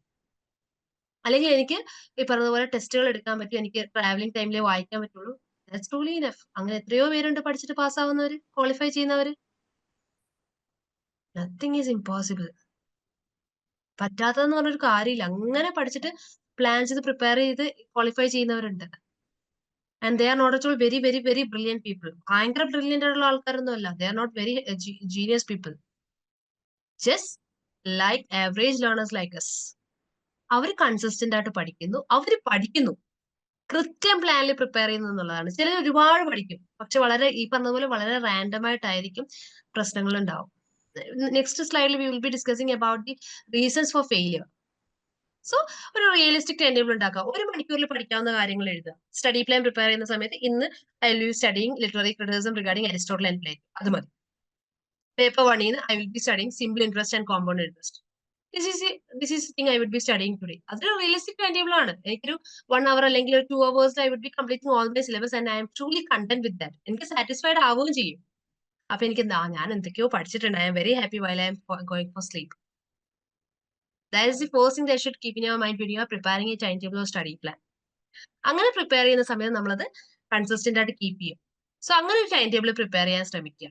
അല്ലെങ്കിൽ എനിക്ക് ഈ പറഞ്ഞതുപോലെ ടെസ്റ്റുകൾ എടുക്കാൻ പറ്റും, എനിക്ക് ട്രാവലിംഗ് ടൈമിലേ വായിക്കാൻ പറ്റുള്ളൂ, ദാറ്റ്സ് ട്രൂലി ഇനഫ്. അങ്ങനെ എത്രയോ പേരുണ്ട് പഠിച്ചിട്ട് പാസ്സാവുന്നവര്, ക്വാളിഫൈ ചെയ്യുന്നവര്. Nothing is impossible. പറ്റാത്തതെന്ന് പറഞ്ഞൊരു കാര്യമില്ല. അങ്ങനെ പഠിച്ചിട്ട് പ്ലാൻ ചെയ്ത് പ്രിപ്പയർ ചെയ്ത് ക്വാളിഫൈ ചെയ്യുന്നവരുണ്ട്. And they are not at all very very very brilliant people. ഭയങ്കര ബ്രില്യന്റ് ആയിട്ടുള്ള ആൾക്കാരൊന്നും അല്ല. They are not very genius people. Just like average learners like us. അവർ കൺസിസ്റ്റന്റ് ആയിട്ട് പഠിക്കുന്നു, അവര് പഠിക്കുന്നു, കൃത്യം പ്ലാനിൽ പ്രിപ്പയർ ചെയ്യുന്നു എന്നുള്ളതാണ്. ചിലർ ഒരുപാട് പഠിക്കും, പക്ഷെ വളരെ ഈ പറഞ്ഞതുപോലെ വളരെ റാൻഡം ആയിട്ടായിരിക്കും പ്രശ്നങ്ങൾ ഉണ്ടാവും. നെക്സ്റ്റ് സ്ലൈഡിൽ V will be discussing about the reasons for failure. So ഒരു റിയലിസ്റ്റിക് ടൈം ടേബിൾ ഉണ്ടാക്കുക. 1 മണിക്കൂറിൽ പഠിക്കാവുന്ന കാര്യങ്ങൾ എഴുതുക. സ്റ്റഡി പ്ലാൻ പ്രിപ്പയർ ചെയ്യുന്ന സമയത്ത് ഇന്ന് I will be studying literary criticism regarding Aristotle and Plato. അത് മതി. Paper 1 I will be studying simple interest and compound interest. This is thing I would be studying today. അതൊരു realistic time table ആണ്. എനിക്കൊരു 1 hour അല്ലെങ്കിൽ ഒരു 2 hours I would be completing all my syllabus and I am truly content with that. എനിക്ക് satisfied ആവുകയും ചെയ്യും. അപ്പൊ എനിക്ക് ഞാൻ എന്തൊക്കെയോ പഠിച്ചിട്ടുണ്ട്, I am very happy while I am going for sleep. That is the first thing that should keep in your mind when you are preparing a time table or study plan. അങ്ങനെ prepare ചെയ്യുന്ന സമയത്ത് നമ്മളത് consistent ആയിട്ട് keep ചെയ്യും. So അങ്ങനെ ഒരു time table prepare ചെയ്യാൻ ശ്രമിക്കുക.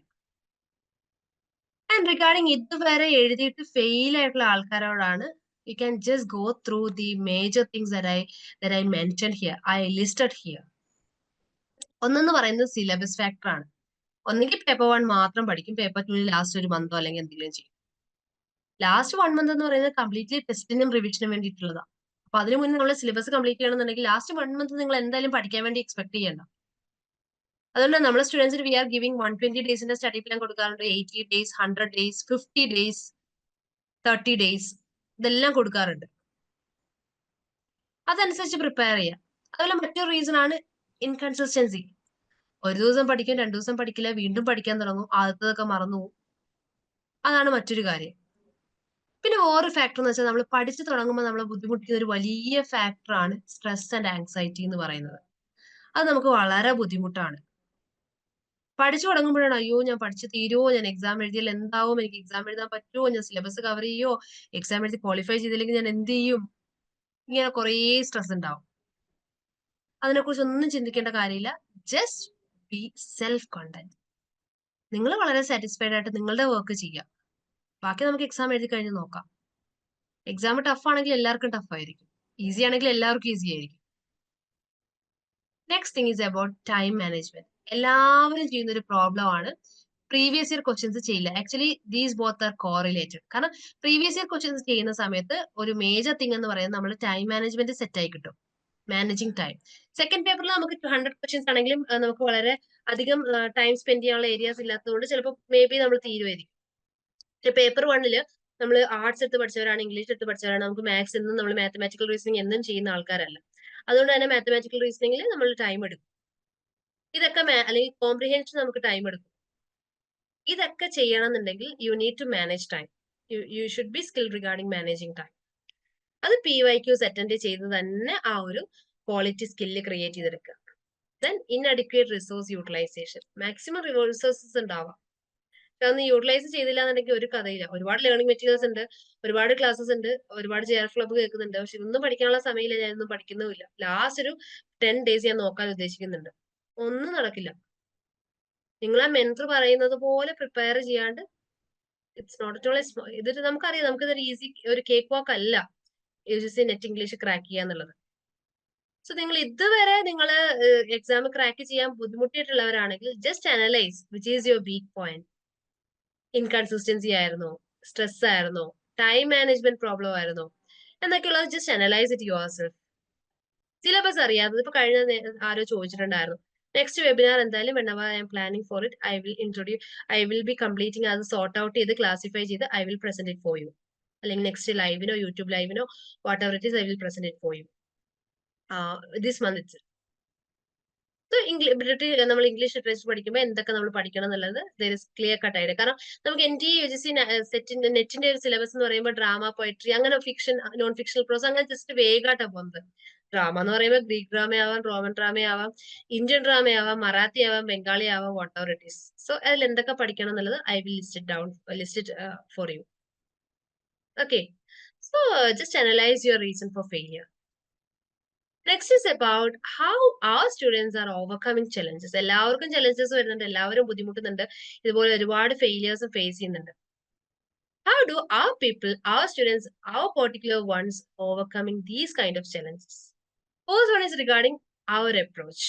ആൻഡ് റിഗാർഡിംഗ് ഇതുവരെ എഴുതിയിട്ട് ഫെയിൽ ആയിട്ടുള്ള ആൾക്കാരോടാണ്, you can just go through the major things that I mentioned here, I listed here. ഒന്നെന്ന് പറയുന്നത് സിലബസ് ഫാക്ടർ ആണ്. ഒന്നെങ്കിൽ പേപ്പർ 1 മാത്രം പഠിക്കും, പേപ്പർ 2 ലാസ്റ്റ് ഒരു മന്തോ അല്ലെങ്കിൽ എന്തെങ്കിലും ചെയ്യും. ലാസ്റ്റ് 1 month എന്ന് പറയുന്നത് കംപ്ലീറ്റ്ലി ടെസ്റ്റിനും റിവിഷനും വേണ്ടിയിട്ടുള്ളതാണ്. അപ്പൊ അതിന് മുന്നേ നമ്മൾ സിലബസ് കംപ്ലീറ്റ് ചെയ്യണമെന്നുണ്ടെങ്കിൽ ലാസ്റ്റ് 1 month നിങ്ങൾ എന്തായാലും പഠിക്കാൻ വേണ്ടി എക്സ്പെക്ട് ചെയ്യണ്ട. അതുകൊണ്ട് നമ്മുടെ സ്റ്റുഡൻസിന് വി ആർ ഗിവിംഗ് 120 ഡേയ്സിന്റെ സ്റ്റഡി പ്ലാൻ കൊടുക്കാറുണ്ട്. 80 days, 100 days, 50 days, 30 days, ഇതെല്ലാം കൊടുക്കാറുണ്ട്. അതനുസരിച്ച് പ്രിപ്പയർ ചെയ്യുക. അതുപോലെ മറ്റൊരു റീസൺ ആണ് ഇൻകൺസിസ്റ്റൻസി. ഒരു ദിവസം പഠിക്കും, 2 ദിവസം പഠിക്കില്ല, വീണ്ടും പഠിക്കാൻ തുടങ്ങും, ആദ്യത്തതൊക്കെ മറന്നു പോകും. അതാണ് മറ്റൊരു കാര്യം. പിന്നെ വേറൊരു ഫാക്ടർ എന്ന് വെച്ചാൽ നമ്മൾ പഠിച്ചു തുടങ്ങുമ്പോൾ നമ്മളെ ബുദ്ധിമുട്ടിക്കുന്ന ഒരു വലിയ ഫാക്ടർ ആണ് സ്ട്രെസ് ആൻഡ് ആങ്സൈറ്റി എന്ന് പറയുന്നത്. അത് നമുക്ക് വളരെ ബുദ്ധിമുട്ടാണ്. പഠിച്ചു തുടങ്ങുമ്പോഴാണ് അയ്യോ ഞാൻ പഠിച്ചു തീരുമോ, ഞാൻ എക്സാം എഴുതിയാൽ എന്താവും, എനിക്ക് എക്സാം എഴുതാൻ പറ്റുമോ, ഞാൻ സിലബസ് കവർ ചെയ്യോ, എക്സാം എഴുതി ക്വാളിഫൈ ചെയ്തില്ലെങ്കിൽ ഞാൻ എന്ത് ചെയ്യും, ഇങ്ങനെ കുറേ സ്ട്രെസ് ഉണ്ടാവും. അതിനെക്കുറിച്ച് ഒന്നും ചിന്തിക്കേണ്ട കാര്യമില്ല. Just be self content. നിങ്ങൾ വളരെ സാറ്റിസ്ഫൈഡ് ആയിട്ട് നിങ്ങളുടെ വർക്ക് ചെയ്യുക. ബാക്കി നമുക്ക് എക്സാം എഴുതി കഴിഞ്ഞ് നോക്കാം. എക്സാം ടഫ് ആണെങ്കിൽ എല്ലാവർക്കും ടഫ് ആയിരിക്കും, ഈസി ആണെങ്കിൽ എല്ലാവർക്കും ഈസി ആയിരിക്കും. Next thing is about time management. എല്ലാവരും ചെയ്യുന്ന ഒരു പ്രോബ്ലം ആണ് പ്രീവിയസ് ഇയർ ക്വസ്റ്റ്യൻസ് ചെയ്യില്ല. Actually these both are correlated. കാരണം പ്രീവിയസ് ഇയർ ക്വസ്റ്റ്യൻസ് ചെയ്യുന്ന സമയത്ത് ഒരു മേജർ തിങ് എന്ന് പറയുന്നത് നമ്മൾ ടൈം മാനേജ്മെന്റ് സെറ്റ് ആയി കിട്ടും. Managing time. സെക്കൻഡ് പേപ്പറിൽ നമുക്ക് 100 ക്വസ്റ്റ്യൻസ് ആണെങ്കിലും നമുക്ക് വളരെ അധികം ടൈം സ്പെൻഡ് ചെയ്യാനുള്ള ഏരിയാസ് ഇല്ലാത്തതുകൊണ്ട് ചിലപ്പോൾ മേ ബി നമ്മൾ തീരുമായിരിക്കും. പക്ഷെ പേപ്പർ 1 നമ്മൾ ആർട്സ് എടുത്ത് പഠിച്ചവരാണ്, ഇംഗ്ലീഷ് എടുത്ത് പഠിച്ചവരാണ്, നമുക്ക് മാത്സ് എന്നും നമ്മൾ മാത്തമാറ്റിക്കൽ റീസണിങ് എന്നും ചെയ്യുന്ന ആൾക്കാരല്ല. അതുകൊണ്ട് തന്നെ മാത്തമാറ്റിക്കൽ റീസണിങ്ങിൽ നമ്മൾ ടൈം എടുക്കും. ഇതൊക്കെ അല്ലെങ്കിൽ കോംപ്രിഹെൻഷൻ നമുക്ക് ടൈം എടുക്കും. ഇതൊക്കെ ചെയ്യണമെന്നുണ്ടെങ്കിൽ you need to manage time. You should be skill regarding managing time. അത് PYQs അറ്റൻഡ് ചെയ്ത് തന്നെ ആ ഒരു ക്വാളിറ്റി സ്കില്ല് ക്രിയേറ്റ് ചെയ്തെടുക്കുക. Then inadequate resource utilization. Maximum resources ഉണ്ടാവാം. അതൊന്ന് യൂട്ടിലൈസ് ചെയ്തില്ല എന്നുണ്ടെങ്കിൽ ഒരു കഥയില്ല. ഒരുപാട് ലേണിംഗ് മെറ്റീരിയൽസ് ഉണ്ട്, ഒരുപാട് ക്ലാസ്സസ് ഉണ്ട്, ഒരുപാട് JR ക്ലബ്ബ് കേൾക്കുന്നുണ്ട്. പക്ഷെ ഇതൊന്നും പഠിക്കാനുള്ള സമയമില്ല, ഞാനൊന്നും പഠിക്കുന്നുമില്ല. ലാസ്റ്റ് ഒരു 10 days ഞാൻ നോക്കാൻ ഉദ്ദേശിക്കുന്നുണ്ട്. ഒന്നും നടക്കില്ല. നിങ്ങൾ ആ മെന്റർ പറയുന്നത് പോലെ പ്രിപ്പയർ ചെയ്യാണ്ട് ഇറ്റ്സ് നോട്ട് അറ്റ് ഓൾ ഇതൊരു നമുക്കറിയാം, നമുക്കിതൊരു ഈസി ഒരു കേക്ക് വാക്ക് അല്ല UGC നെറ്റ് ഇംഗ്ലീഷ് ക്രാക്ക് ചെയ്യുക എന്നുള്ളത്. സോ നിങ്ങൾ ഇതുവരെ നിങ്ങൾ എക്സാം ക്രാക്ക് ചെയ്യാൻ ബുദ്ധിമുട്ടിയിട്ടുള്ളവരാണെങ്കിൽ just analyse which is your weak point. Inconsistency ആയിരുന്നോ, സ്ട്രെസ് ആയിരുന്നോ, ടൈം മാനേജ്മെന്റ് പ്രോബ്ലം ആയിരുന്നോ എന്നൊക്കെയുള്ളത് just analyse it yourself. Syllabus അറിയാത്തത് ഇപ്പൊ കഴിഞ്ഞ ആരോ ചോദിച്ചിട്ടുണ്ടായിരുന്നു. നെക്സ്റ്റ് വെബിനാർ എന്തായാലും whenever I am planning for it, I will be completing അത് സോർട്ട് ഔട്ട് ചെയ്ത് ക്ലാസിഫൈ ചെയ്ത് I will present it for you. അല്ലെങ്കിൽ നെക്സ്റ്റ് ലൈവിനോ യൂട്യൂബ് ലൈവിനോ whatever it is I will present it for you this month itself. So നമ്മൾ English literature പഠിക്കുമ്പോൾ എന്തൊക്കെ നമ്മൾ പഠിക്കണം എന്നുള്ളത് ക്ലിയർ കട്ട് ആയിട്ട്. കാരണം നമുക്ക് NTA UGC സെറ്റിന്റെ നെറ്റിന്റെ ഒരു സിലബസ് എന്ന് പറയുമ്പോൾ ഡ്രാമ, പോയട്രി, അങ്ങനെ ഫിക്ഷൻ, നോൺ ഫിക്ഷണൽ പ്രോസ്, അങ്ങനെ ജസ്റ്റ് വേഗമായിട്ടാണ് പോകുന്നത്. ഡ്രാമ എന്ന് പറയുമ്പോൾ ഗ്രീക്ക് ഡ്രാമയാവാം, റോമൻ ഡ്രാമയാവാം, ഇന്ത്യൻ ഡ്രാമയാവാം, മറാത്തി ആവാം, ബംഗാളി ആവാം, what ever it is. So അതിൽ എന്തൊക്കെ പഠിക്കണം എന്നുള്ളത് I will list it for you. Okay. So just analyze your reason for failure. Next is about how our students are overcoming challenges. എല്ലാവർക്കും challenges വരുന്നുണ്ട്, എല്ലാവരും ബുദ്ധിമുട്ടുന്നുണ്ട്, ഇതുപോലെ ഒരുപാട് failures ഫേസ് ചെയ്യുന്നുണ്ട്. How do our people, our students, our particular ones overcoming these kind of challenges? First one is regarding our approach.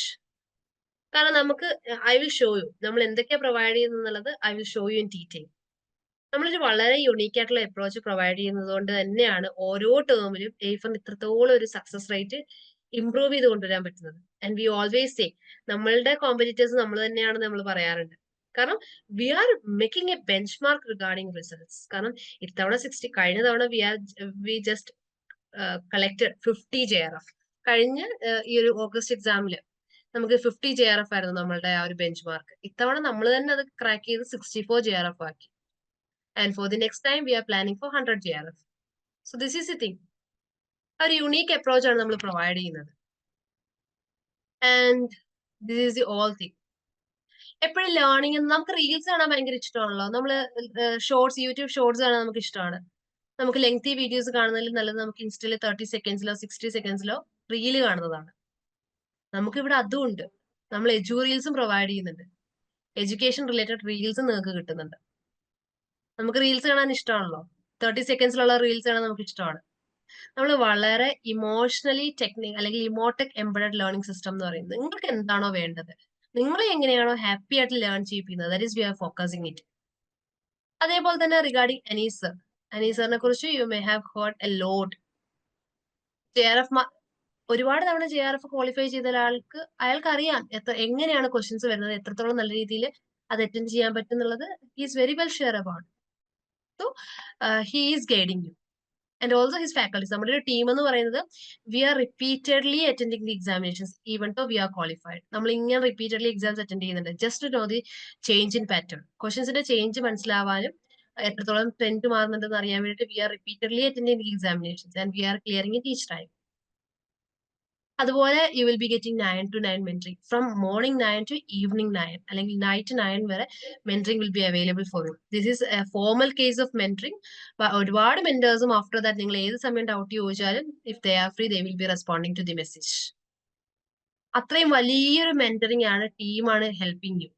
കാരണം നമുക്ക് I will show you നമ്മൾ എന്തൊക്കെയാ പ്രൊവൈഡ് ചെയ്യുന്നത് I will show you in detail. നമ്മളൊരു വളരെ unique ആയിട്ടുള്ള approach provide ചെയ്യുന്നത് കൊണ്ട് തന്നെയാണ് ഓരോ ടേമിലും എയ്ഫറിന് ഇത്രത്തോളം ഒരു സക്സസ് റേറ്റ് ഇംപ്രൂവ് ചെയ്ത് കൊണ്ടുവരാൻ പറ്റുന്നത്. ആൻഡ് വി ഓൾവേസ് സേ നമ്മളുടെ കോമ്പറ്റീറ്റേഴ്സ് നമ്മൾ തന്നെയാണെന്ന് നമ്മൾ പറയാറുണ്ട്. കാരണം we are making a benchmark regarding results. കാരണം ഇത്തവണ 60, കഴിഞ്ഞ തവണ വി ജസ്റ്റ് കളക്റ്റഡ് 50 JRF. കഴിഞ്ഞ ഈ ഒരു ഓഗസ്റ്റ് എക്സാമില് നമുക്ക് 50 JRF ആയിരുന്നു നമ്മളുടെ ആ ഒരു ബെഞ്ച് മാർക്ക്. ഇത്തവണ നമ്മൾ തന്നെ അത് ക്രാക്ക് ചെയ്ത് 64 JRF ആക്കി. And for the next time, we are planning for 100 JRF. So this is the thing. A unique approach ആണ് നമ്മൾ പ്രൊവൈഡ് ചെയ്യുന്നത്. And this is the all thing. എപ്പോഴും ലേണിംഗ്, നമുക്ക് റീൽസ് കാണാൻ ഭയങ്കര ഇഷ്ടമാണല്ലോ. നമ്മള് ഷോർട്സ്, യൂട്യൂബ് ഷോർട്സ് കാണാൻ നമുക്ക് ഇഷ്ടമാണ്. നമുക്ക് ലെങ്തി വീഡിയോസ് കാണുന്നതിൽ നല്ലത് നമുക്ക് ഇൻസ്റ്റയിൽ 30 സെക്കൻഡ്സിലോ 60 സെക്കൻഡ്സിലോ റീല് കാണുന്നതാണ്. നമുക്കിവിടെ അതും ഉണ്ട്. നമ്മൾ റീൽസും പ്രൊവൈഡ് ചെയ്യുന്നുണ്ട്. എഡ്യൂക്കേഷൻ റിലേറ്റഡ് റീൽസ് നിങ്ങൾക്ക് കിട്ടുന്നുണ്ട്. നമുക്ക് റീൽസ് കാണാൻ ഇഷ്ടമാണല്ലോ. 30 സെക്കൻഡ്സിലുള്ള റീൽസ് കാണാൻ നമുക്ക് ഇഷ്ടമാണ്. നമ്മൾ വളരെ ഇമോഷണലി ടെക്നിക് അല്ലെങ്കിൽ ഇമോടെക് എംബഡഡ് ലേണിംഗ് സിസ്റ്റം എന്ന് പറയുന്നത് നിങ്ങൾക്ക് എന്താണോ വേണ്ടത്, നിങ്ങളെ എങ്ങനെയാണോ ഹാപ്പി ആയിട്ട് ലേൺ ചെയ്യിപ്പിക്കുന്നത്, that is we are focusing it. അതേപോലെ തന്നെ റിഗാർഡിംഗ് അനീസറിനെ കുറിച്ച് you may have heard a lot. JRF ഒരുപാട് തവണ JRF ക്വാളിഫൈ ചെയ്ത ഒരാൾക്ക് അയാൾക്ക് അറിയാം എങ്ങനെയാണ് ക്വസ്റ്റ്യൻസ് വരുന്നത്, എത്രത്തോളം നല്ല രീതിയിൽ അത് അറ്റൻഡ് ചെയ്യാൻ പറ്റും എന്നുള്ളത് is very well share about. So he is guiding you and also his faculties. നമ്മുടെ ഒരു ടീം എന്ന് പറയുന്നത് we are repeatedly attending the examinations even though we are qualified. നമ്മൾ ഇങ്ങനെ റിപ്പീറ്റഡ്ലി എക്സാംസ് അറ്റൻഡ് ചെയ്യുന്നുണ്ട് just know the change in pattern. ക്വസ്റ്റ്യൻസിന്റെ change മനസ്സിലാവാനും എത്രത്തോളം ട്രെൻഡ് മാറുന്നുണ്ടെന്ന് അറിയാൻ വേണ്ടിയിട്ട് we are repeatedly attending the examinations and we are clearing it each time. അതുപോലെ you will be getting 9 to 9 mentoring from morning 9 to evening 9 അല്ലെങ്കിൽ night 9 വരെ mentoring will be available for you. This is a formal case of mentoring. ഒരുപാട് മെന്റേഴ്സും after that നിങ്ങൾ ഏത് സമയം doubt ചോദിച്ചാലും if they are free they will be responding to the message. അത്രയും വലിയൊരു മെന്ററിംഗ് ആണ്, ടീമാണ് helping you.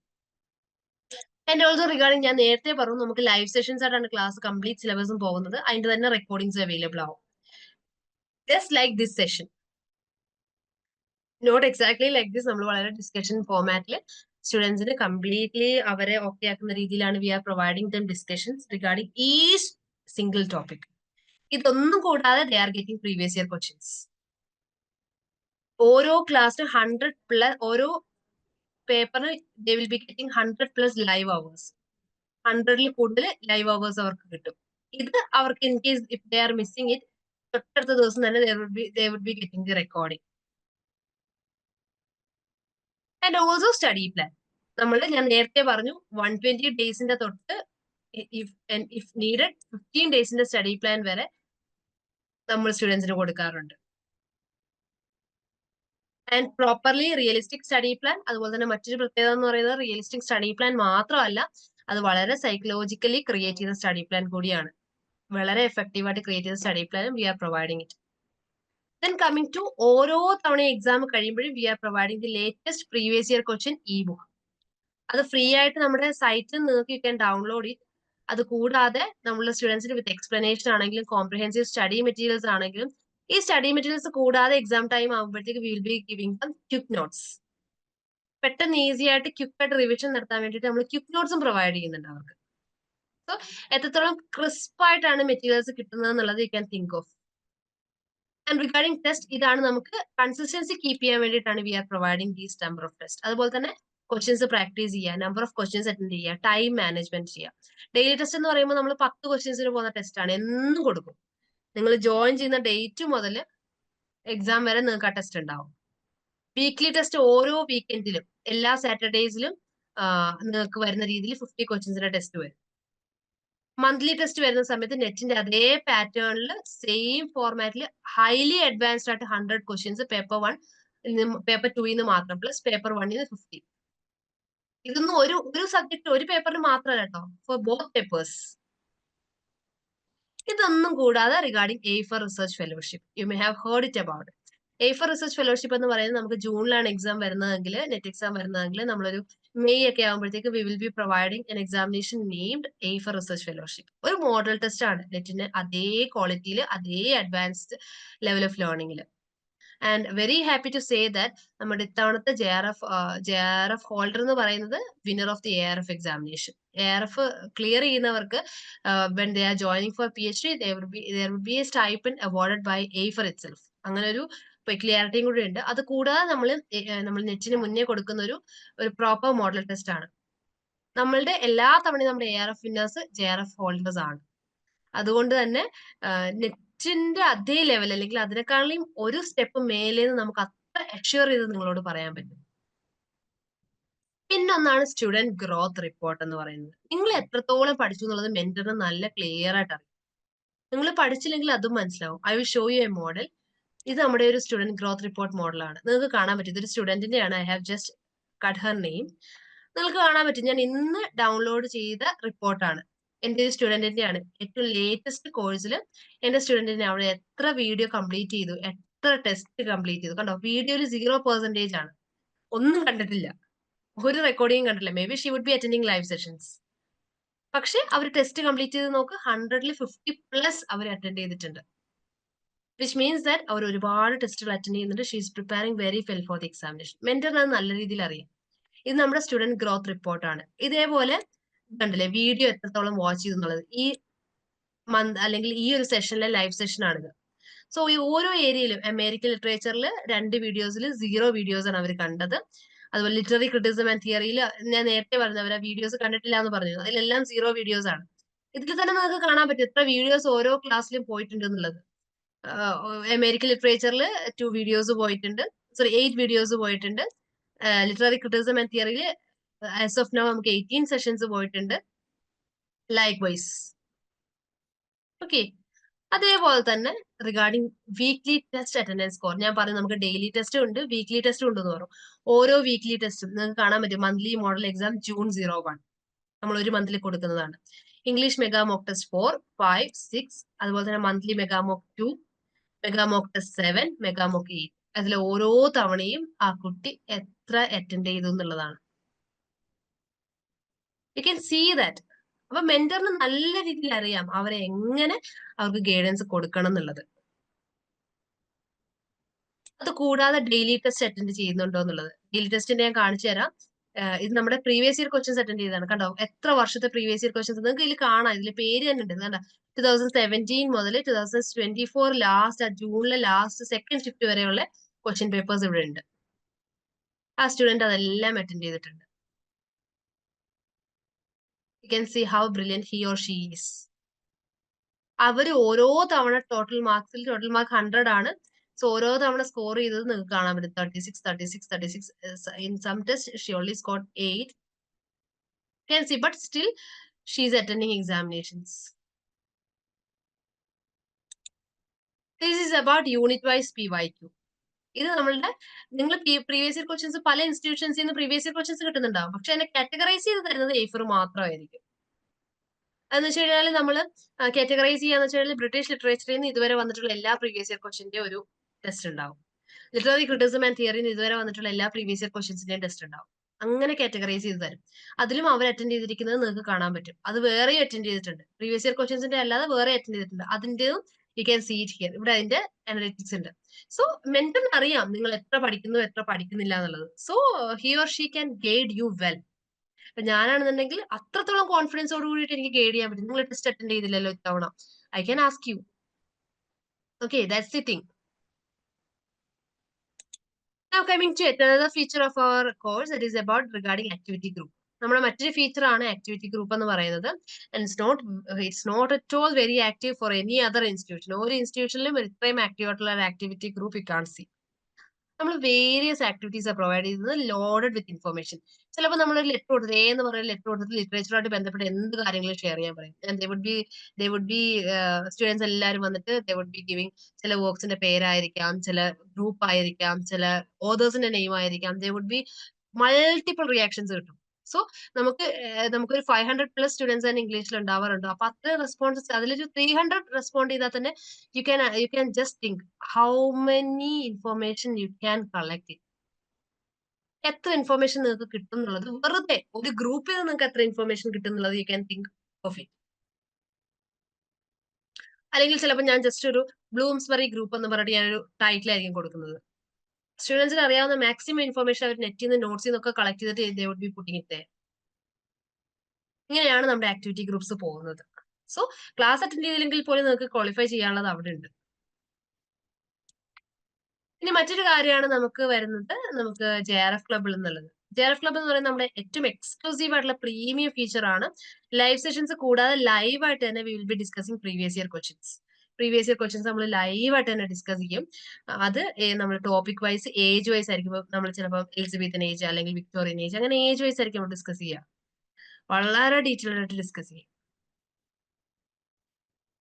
And also regarding, ഞാൻ നേരത്തെ പറഞ്ഞു നമുക്ക് ലൈവ് സെഷൻസ് ആയിട്ടാണ് ക്ലാസ് കംപ്ലീറ്റ് സിലബസും പോകുന്നത്. അതിന്റെ തന്നെ റെക്കോർഡിംഗ്സ് അവൈലബിൾ ആവും. Just like this session, not exactly like this. നമ്മൾ വളരെ ഡിസ്കഷൻ ഫോർമാറ്റിൽ സ്റ്റുഡൻസിന് കംപ്ലീറ്റ്ലി അവരെ ഓക്കെ ആക്കുന്ന രീതിയിലാണ് we are providing them discussions regarding each single topic. ഇതൊന്നും കൂടാതെ they are getting previous year questions. ഓരോ ക്ലാസ്സിലും 100+, ഓരോ പേപ്പറിന് they will be getting 100+ live hours. 100ൽ കൂടുതൽ ലൈവ് അവേഴ്സ് അവർക്ക് കിട്ടും. ഇത് അവർക്ക് in case if they are missing it, തൊട്ടടുത്ത ദിവസം തന്നെ they would be getting the recording. And also study plan. ഞാൻ നേരത്തെ പറഞ്ഞു 120 ഡേയ്സിന്റെ തൊട്ട് ഇഫ് നീഡഡ് 15 ഡേയ്സിന്റെ സ്റ്റഡി പ്ലാൻ വരെ നമ്മൾ സ്റ്റുഡൻസിന് കൊടുക്കാറുണ്ട്. And properly realistic study plan. അതുപോലെ തന്നെ മറ്റൊരു പ്രത്യേകത എന്ന് പറയുന്നത് റിയലിസ്റ്റിക് സ്റ്റഡി പ്ലാൻ മാത്രമല്ല, അത് വളരെ സൈക്കോളജിക്കലി ക്രിയേറ്റ് ചെയ്ത സ്റ്റഡി പ്ലാൻ കൂടിയാണ്. വളരെ എഫക്റ്റീവ് ആയിട്ട് ക്രിയേറ്റ് ചെയ്ത സ്റ്റഡി പ്ലാനും we are providing it. Then coming to ഓരോ തവണ എക്സാം കഴിയുമ്പോഴും we are providing the latest previous year question e book. അത് ഫ്രീ ആയിട്ട് നമ്മുടെ സൈറ്റിൽ നിങ്ങൾക്ക് യു ക്യാൻ ഡൗൺലോഡ് ഇറ്റ്. അത് കൂടാതെ നമ്മളുടെ സ്റ്റുഡൻസിന് വിത്ത് എക്സ്പ്ലനേഷൻ ആണെങ്കിലും കോംപ്രിഹെൻസീവ് സ്റ്റഡി മെറ്റീരിയൽസ് ആണെങ്കിലും, ഈ സ്റ്റഡി മെറ്റീരിയൽസ് കൂടാതെ എക്സാം ടൈം ആകുമ്പോഴത്തേക്ക് will be giving dum quick notes. പെട്ടെന്ന് ഈസി ആയിട്ട് ക്വിക്ക് ആയിട്ട് റിവിഷൻ നടത്താൻ വേണ്ടിയിട്ട് നമ്മൾ ക്വിക്ക് നോട്ട്സും പ്രൊവൈഡ് ചെയ്യുന്നുണ്ട് അവർക്ക്. സോ എത്രത്തോളം ക്രിസ്പ് ആയിട്ടാണ് മെറ്റീരിയൽസ് കിട്ടുന്നത് എന്നുള്ളത് you can think of. And regarding test, ഇതാണ് നമുക്ക് കൺസിസ്റ്റൻസി കീപ്പ് ചെയ്യാൻ വേണ്ടിയിട്ടാണ് we are providing these number of test. അതുപോലെ തന്നെ ക്വസ്റ്റ്യൻസ് പ്രാക്ടീസ് ചെയ്യുക, നമ്പർ ഓഫ് ക്വസ്റ്റ്യൻസ് അറ്റൻഡ് ചെയ്യുക, ടൈം മാനേജ്മെന്റ് ചെയ്യുക. ഡെയിലി ടെസ്റ്റ് എന്ന് പറയുമ്പോൾ നമ്മൾ 10 ക്വസ്റ്റ്യൻസിന് പോകുന്ന ടെസ്റ്റ് ആണ്, എന്നും കൊടുക്കും. നിങ്ങൾ ജോയിൻ ചെയ്യുന്ന ഡേറ്റ് മുതൽ എക്സാം വരെ നിങ്ങൾക്ക് ആ ടെസ്റ്റ് ഉണ്ടാവും. വീക്ക്ലി ടെസ്റ്റ് ഓരോ വീക്കെൻഡിലും എല്ലാ സാറ്റർഡേസിലും നിങ്ങൾക്ക് വരുന്ന രീതിയിൽ 50 ക്വസ്റ്റ്യൻസിന്റെ ടെസ്റ്റ് വരും. മന്ത്ലി ടെസ്റ്റ് വരുന്ന സമയത്ത് നെറ്റിന്റെ അതേ പാറ്റേണിൽ സെയിം ഫോർമാറ്റിൽ ഹൈലി അഡ്വാൻസ്ഡ് ആയിട്ട് 100 ക്വസ്റ്റ്യൻസ് പേപ്പർ 1 പേപ്പർ 2 മാത്രം പ്ലസ് പേപ്പർ 1 50. ഇതൊന്നും ഒരു സബ്ജക്ട് ഒരു പേപ്പറിന് മാത്രമല്ല കേട്ടോ, ഫോർ ബോത്ത് പേപ്പേഴ്സ്. ഇതൊന്നും കൂടാതെ regarding A four research fellowship, you may have heard it about. A four research fellowship എന്ന് പറയുന്നത് നമുക്ക് ജൂണിലാണ് എക്സാം വരുന്നതെങ്കിൽ, നെറ്റ് എക്സാം വരുന്നതെങ്കിൽ നമ്മളൊരു മെയ് ഒക്കെ ആകുമ്പോഴത്തേക്ക് we will be providing an examination named A four research fellowship. ഒരു മോഡൽ ടെസ്റ്റ് ആണ്, നെറ്റിന് അതേ ക്വാളിറ്റിയിൽ അതേ അഡ്വാൻസ്ഡ് ലെവൽ ഓഫ് ലേണിംഗിൽ. And very happy to say that നമ്മുടെ ഇത്തവണത്തെ JRF ഹോൾഡർ എന്ന് പറയുന്നത് winner of the ARF examination. ARF clear ചെയ്യുന്നവർക്ക് when they are joining for PhD there would be a stipend awarded by A for itself. അങ്ങനെ ഒരു പെക്യുലാരിറ്റിയും കൂടി ഉണ്ട്. അത് കൂടാതെ നമ്മൾ നെറ്റിന് മുന്നേ കൊടുക്കുന്ന ഒരു പ്രോപ്പർ മോഡൽ ടെസ്റ്റ് ആണ്. നമ്മളുടെ എല്ലാ തവണയും നമ്മുടെ ARF വിന്നേഴ്സ് JRF ഹോൾഡേഴ്സ് ആണ്. അതുകൊണ്ട് തന്നെ നെറ്റിന്റെ അതേ ലെവൽ അല്ലെങ്കിൽ അതിനേക്കാളും ഒരു സ്റ്റെപ്പ് മേലേന്ന് നമുക്ക് അത്ര അഷ്യൂർ ചെയ്ത് നിങ്ങളോട് പറയാൻ പറ്റും. പിന്നൊന്നാണ് സ്റ്റുഡന്റ് ഗ്രോത്ത് റിപ്പോർട്ട് എന്ന് പറയുന്നത്. നിങ്ങൾ എത്രത്തോളം പഠിച്ചു എന്നുള്ളത് മെന്ററിന് നല്ല ക്ലിയർ ആയിട്ട് അറിയാം. നിങ്ങൾ പഠിച്ചില്ലെങ്കിൽ അതും മനസ്സിലാവും. I will show you A model. ഇത് നമ്മുടെ ഒരു സ്റ്റുഡന്റ് ഗ്രോത്ത് റിപ്പോർട്ട് മോഡലാണ്. നിങ്ങൾക്ക് കാണാൻ പറ്റും, ഇതൊരു സ്റ്റുഡന്റിന്റെയാണ്. I have just cut her name. നിങ്ങൾക്ക് കാണാൻ പറ്റും, ഞാൻ ഇന്ന് ഡൗൺലോഡ് ചെയ്ത റിപ്പോർട്ടാണ്. എന്റെ ഒരു സ്റ്റുഡന്റിന്റെയാണ്. ഏറ്റവും ലേറ്റസ്റ്റ് കോഴ്സിൽ എന്റെ സ്റ്റുഡന്റിനെ അവിടെ എത്ര വീഡിയോ കംപ്ലീറ്റ് ചെയ്തു, എത്ര ടെസ്റ്റ് കംപ്ലീറ്റ് ചെയ്തു. കണ്ടോ, വീഡിയോയിൽ 0% ആണ്. ഒന്നും കണ്ടിട്ടില്ല, ഒരു റെക്കോർഡിംഗ് കണ്ടില്ല. Maybe she would be attending live sessions. പക്ഷെ അവർ ടെസ്റ്റ് കംപ്ലീറ്റ് ചെയ്ത് നോക്ക്, 100ൽ 50+ അവർ അറ്റൻഡ് ചെയ്തിട്ടുണ്ട്. വിച്ച് മീൻസ് ദാറ്റ് അവർ ഒരുപാട് ടെസ്റ്റുകൾ അറ്റൻഡ് ചെയ്യുന്നുണ്ട്. She is preparing very well for the examination. മെന്ററിന് അത് നല്ല രീതിയിൽ അറിയാം. ഇത് നമ്മുടെ സ്റ്റുഡന്റ് ഗ്രോത്ത് റിപ്പോർട്ടാണ്. ഇതേപോലെ കണ്ടില്ലേ വീഡിയോ എത്രത്തോളം വാച്ച് ചെയ്തു എന്നുള്ളത്. ഈ മന്ത് അല്ലെങ്കിൽ ഈ ഒരു സെഷനിലെ ലൈവ് സെഷൻ ആണിത്. സോ ഈ ഓരോ ഏരിയയിലും അമേരിക്കൻ ലിറ്ററേച്ചറിൽ 2 വീഡിയോസിൽ 0 വീഡിയോസ് ആണ് അവർ കണ്ടത്. അതുപോലെ ലിറ്റററി ക്രിറ്റിസിസം ആൻഡ് തിയറിയിൽ ഞാൻ നേരത്തെ പറഞ്ഞു അവർ ആ വീഡിയോസ് കണ്ടിട്ടില്ല എന്ന് പറഞ്ഞു. അതിലെല്ലാം 0 വീഡിയോസ് ആണ്. ഇതിൽ തന്നെ നിങ്ങൾക്ക് കാണാൻ പറ്റും എത്ര വീഡിയോസ് ഓരോ ക്ലാസ്സിലും പോയിട്ടുണ്ട് എന്നുള്ളത്. അമേരിക്കൻ ലിറ്ററേച്ചറിൽ 2 വീഡിയോസ് പോയിട്ടുണ്ട്, 8 വീഡിയോസ് പോയിട്ടുണ്ട്. ലിറ്റററി ക്രിറ്റിസിസം ആൻഡ് തിയറിയിൽ ആസ് ഓഫ് നൗ നമുക്ക് 18 സെഷൻസ് പോയിട്ടുണ്ട്. Likewise. ഓക്കെ, അതേപോലെ തന്നെ regarding weekly test attendance score, ഞാൻ പറഞ്ഞു നമുക്ക് ഡെയിലി ടെസ്റ്റ് ഉണ്ട്, വീക്ക്ലി ടെസ്റ്റ് ഉണ്ടെന്ന് പറഞ്ഞു. ഓരോ വീക്ക്ലി ടെസ്റ്റും നിങ്ങൾക്ക് കാണാൻ പറ്റും. മന്ത്ലി മോഡൽ എക്സാം June 01 നമ്മൾ ഒരു മന്തിൽ കൊടുക്കുന്നതാണ്. English mega mock test 4, 5, 6. അതുപോലെ തന്നെ monthly mega mock 2, mega mock test 7, mega mock 8. അതിൽ ഓരോ തവണയും ആ കുട്ടി എത്ര അറ്റൻഡ് ചെയ്തു എന്നുള്ളതാണ്. You can see that. അപ്പൊ മെന്ററിന് നല്ല രീതിയിൽ അറിയാം അവരെ എങ്ങനെ അവർക്ക് ഗൈഡൻസ് കൊടുക്കണം എന്നുള്ളത്. അത് കൂടാതെ ഡെയിലി ടെസ്റ്റ് അറ്റൻഡ് ചെയ്യുന്നുണ്ടോ എന്നുള്ളത്. ഡെയിലി ടെസ്റ്റിന്റെ ഞാൻ കാണിച്ചു തരാം. ഇത് നമ്മുടെ പ്രീവിയസ് ഇയർ ക്വസ്റ്റ്യൻസ് അറ്റൻഡ് ചെയ്തതാണ്. കണ്ടോ, എത്ര വർഷത്തെ പ്രീവിയസ് ഇയർ ക്വസ്റ്റ്യൻസ് നിങ്ങൾക്ക് ഇതിൽ കാണാം. ഇതിൽ പേര് തന്നെ ഉണ്ട്. കണ്ടോ, 2017 മുതൽ 2024 ലാസ്റ്റ്, ജൂണിലെ ലാസ്റ്റ് സെക്കൻഡ് ഷിഫ്റ്റ് വരെയുള്ള ക്വസ്റ്റ്യൻ പേപ്പേഴ്സ് ഇവിടെ ഉണ്ട്. ആ സ്റ്റുഡന്റ് അതെല്ലാം അറ്റൻഡ് ചെയ്തിട്ടുണ്ട്. U can see how brilliant he or she is. അവര് ഓരോ തവണ ടോട്ടൽ മാർക്ക് 100 ആണ്. സോ ഓരോ തവണ സ്കോർ ചെയ്തത് നിങ്ങൾക്ക് കാണാൻ പറ്റും. 36, 36, 36. In some tests, she only scored 8. You can see, but still, she is attending examinations. This is about unit-wise PYQ. ഇത് നമ്മളുടെ നിങ്ങൾ പ്രീവിയസ് ഇയർ ക്വസ്റ്റ്യൻസ് പല ഇൻസ്റ്റിറ്റ്യൂഷൻസിൽ നിന്ന് പ്രീവിയസ് ഇയർ ക്വസ്റ്റ്യൻസ് കിട്ടുന്നുണ്ടാവും. പക്ഷെ അതിനെ കാറ്റഗറൈസ് ചെയ്ത് തരുന്നത് എയ്ഫർ മാത്രമായിരിക്കും. അതെന്ന് വെച്ച് കഴിഞ്ഞാൽ നമ്മൾ കാറ്റഗറൈസ് ചെയ്യാന്ന് വെച്ചാൽ ബ്രിട്ടീഷ് ലിറ്ററേച്ചറിൽ നിന്ന് ഇതുവരെ വന്നിട്ടുള്ള എല്ലാ പ്രീവിയസ് ഇയർ ക്വസ്റ്റ്യന്റെ ഒരു ടെസ്റ്റ് ഉണ്ടാവും. ലിറ്റററി ക്രിറ്റിസിസം ആൻഡ് തിയറിന്ന് ഇതുവരെ വന്നിട്ടുള്ള എല്ലാ പ്രീവിയസ് ഇയർ ക്വസ്റ്റ്യൻസിന്റെയും ടെസ്റ്റ് ഉണ്ടാവും. അങ്ങനെ കാറ്റഗറൈസ് ചെയ്ത് തരും. അതിലും അവർ അറ്റൻഡ് ചെയ്തിരിക്കുന്നത് നിങ്ങൾക്ക് കാണാൻ പറ്റും. അത് വേറെയും അറ്റൻഡ് ചെയ്തിട്ടുണ്ട്. പ്രീവിയസ് ഇയർ ക്വസ്റ്റ്യൻസിന്റെ അല്ലാതെ വേറെ അറ്റൻഡ് ചെയ്തിട്ടുണ്ട്. അതിന്റെയും you can see it here. ഇവിടെ അതിന്റെ അനലിറ്റിക്സ് ഉണ്ട്. സോ മെന്ററിന് അറിയാം നിങ്ങൾ എത്ര പഠിക്കുന്നു എത്ര പഠിക്കുന്നില്ല എന്നുള്ളത്. So he or she can guide you well. അപ്പൊ ഞാനാണെന്നുണ്ടെങ്കിൽ അത്രത്തോളം കോൺഫിഡൻസോട് കൂടിയിട്ട് എനിക്ക് ഗൈഡ് ചെയ്യാൻ പറ്റും. നിങ്ങൾ ടെസ്റ്റ് അറ്റൻഡ് ചെയ്തില്ലല്ലോ ഇത്തവണ. I can ask you. Okay, that's the thing. Now coming to another feature of our course, that is about regarding activity group. നമ്മുടെ മറ്റൊരു ഫീച്ചർ ആണ് ആക്ടിവിറ്റി ഗ്രൂപ്പ് എന്ന് പറയുന്നത്. And it's not at all very active for any other institution. ഒരു ഇൻസ്റ്റിറ്റ്യൂഷനിലും ഇത്രയും active ആയിട്ടുള്ള ഒരു activity group you can see. നമ്മൾ വേരിയസ് ആക്ടിവിറ്റീസ് പ്രൊവൈഡ് ചെയ്യുന്നത് ലോഡഡ് വിത്ത് ഇൻഫർമേഷൻ. ചിലപ്പോൾ നമ്മൾ ഒരു ലെറ്റർ കൊടുത്തത് എന്ന് പറയുന്ന ലെറ്റർ കൊടുത്തിട്ട് ലിറ്ററേച്ചറുമായിട്ട് ബന്ധപ്പെട്ട് എന്ത് കാര്യങ്ങളും ഷെയർ ചെയ്യാൻ പറയും. ദേ വുഡ് ബി സ്റ്റുഡൻസ് എല്ലാവരും വന്നിട്ട് ദേ വുഡ് ബി ഗിവിംഗ് ചില വർക്ക്സിന്റെ പേരായിരിക്കാം, ചില ഗ്രൂപ്പ് ആയിരിക്കാം, ചില ഓതേഴ്സിന്റെ നെയിം ആയിരിക്കാം. They would be multiple reactions കിട്ടും. സോ നമുക്കൊരു 500+ സ്റ്റുഡൻസ് തന്നെ ഇംഗ്ലീഷിൽ ഉണ്ടാവാറുണ്ട്. അപ്പൊ അത്ര റെസ്പോൺസസ് അതിലൊരു 300 റെസ്പോണ്ട് ചെയ്താൽ തന്നെ you can just think how many information you can collect it. എത്ര ഇൻഫർമേഷൻ നിങ്ങൾക്ക് കിട്ടും എന്നുള്ളത് വെറുതെ ഒരു ഗ്രൂപ്പിൽ നിന്ന് നിങ്ങൾക്ക് എത്ര ഇൻഫർമേഷൻ കിട്ടും എന്നുള്ളത് you can think of it. അല്ലെങ്കിൽ ചിലപ്പോൾ ഞാൻ ജസ്റ്റ് ഒരു ബ്ലൂംസ്ബറി ഗ്രൂപ്പ് എന്ന് പറഞ്ഞിട്ട് ഞാനൊരു ടൈറ്റിൽ ആയിരിക്കും കൊടുക്കുന്നത്. സ്റ്റുഡൻസിന് അറിയാവുന്ന മാക്സിമം ഇൻഫർമേഷൻ അവർ നെറ്റിൽ നിന്ന് നോട്ട്സിൽ നിന്നൊക്കെ കളക്ട് ചെയ്തിട്ട് they would be putting it there. ഇങ്ങനെയാണ് നമ്മുടെ ആക്ടിവിറ്റി ഗ്രൂപ്പ്സ് പോകുന്നത്. സോ ക്ലാസ് അറ്റൻഡ് ചെയ്തില്ലെങ്കിൽ പോലും നിങ്ങൾക്ക് ക്വാളിഫൈ ചെയ്യാനുള്ളത് അവിടെ ഉണ്ട്. ഇനി മറ്റൊരു കാര്യമാണ് നമുക്ക് വരുന്നത്, നമുക്ക് JRF ക്ലബിൽ എന്നുള്ളത്. JRF ക്ലബ് എന്ന് പറയുന്നത് നമ്മുടെ ഏറ്റവും എക്സ്ക്ലൂസീവ് ആയിട്ടുള്ള പ്രീമിയം ഫീച്ചർ ആണ്. ലൈവ് സെഷൻസ് കൂടാതെ ലൈവ് ആയിട്ട് തന്നെ V will be discussing previous year questions നമ്മൾ ലൈവ് ആയിട്ട് തന്നെ ഡിസ്കസ് ചെയ്യും. അത് നമ്മൾ ടോപ്പിക് വൈസ് ഏജ് വൈസ് ആയിരിക്കും. നമ്മൾ ചിലപ്പോൾ എലിസബത്തൻ ഏജ് അല്ലെങ്കിൽ വിക്ടോറിയൻ ഏജ് അങ്ങനെ ഏജ് വൈസ് ആയിരിക്കും നമ്മൾ ഡിസ്കസ് ചെയ്യുക. വളരെ ഡീറ്റെയിൽഡ് ആയിട്ട് ഡിസ്കസ് ചെയ്യും.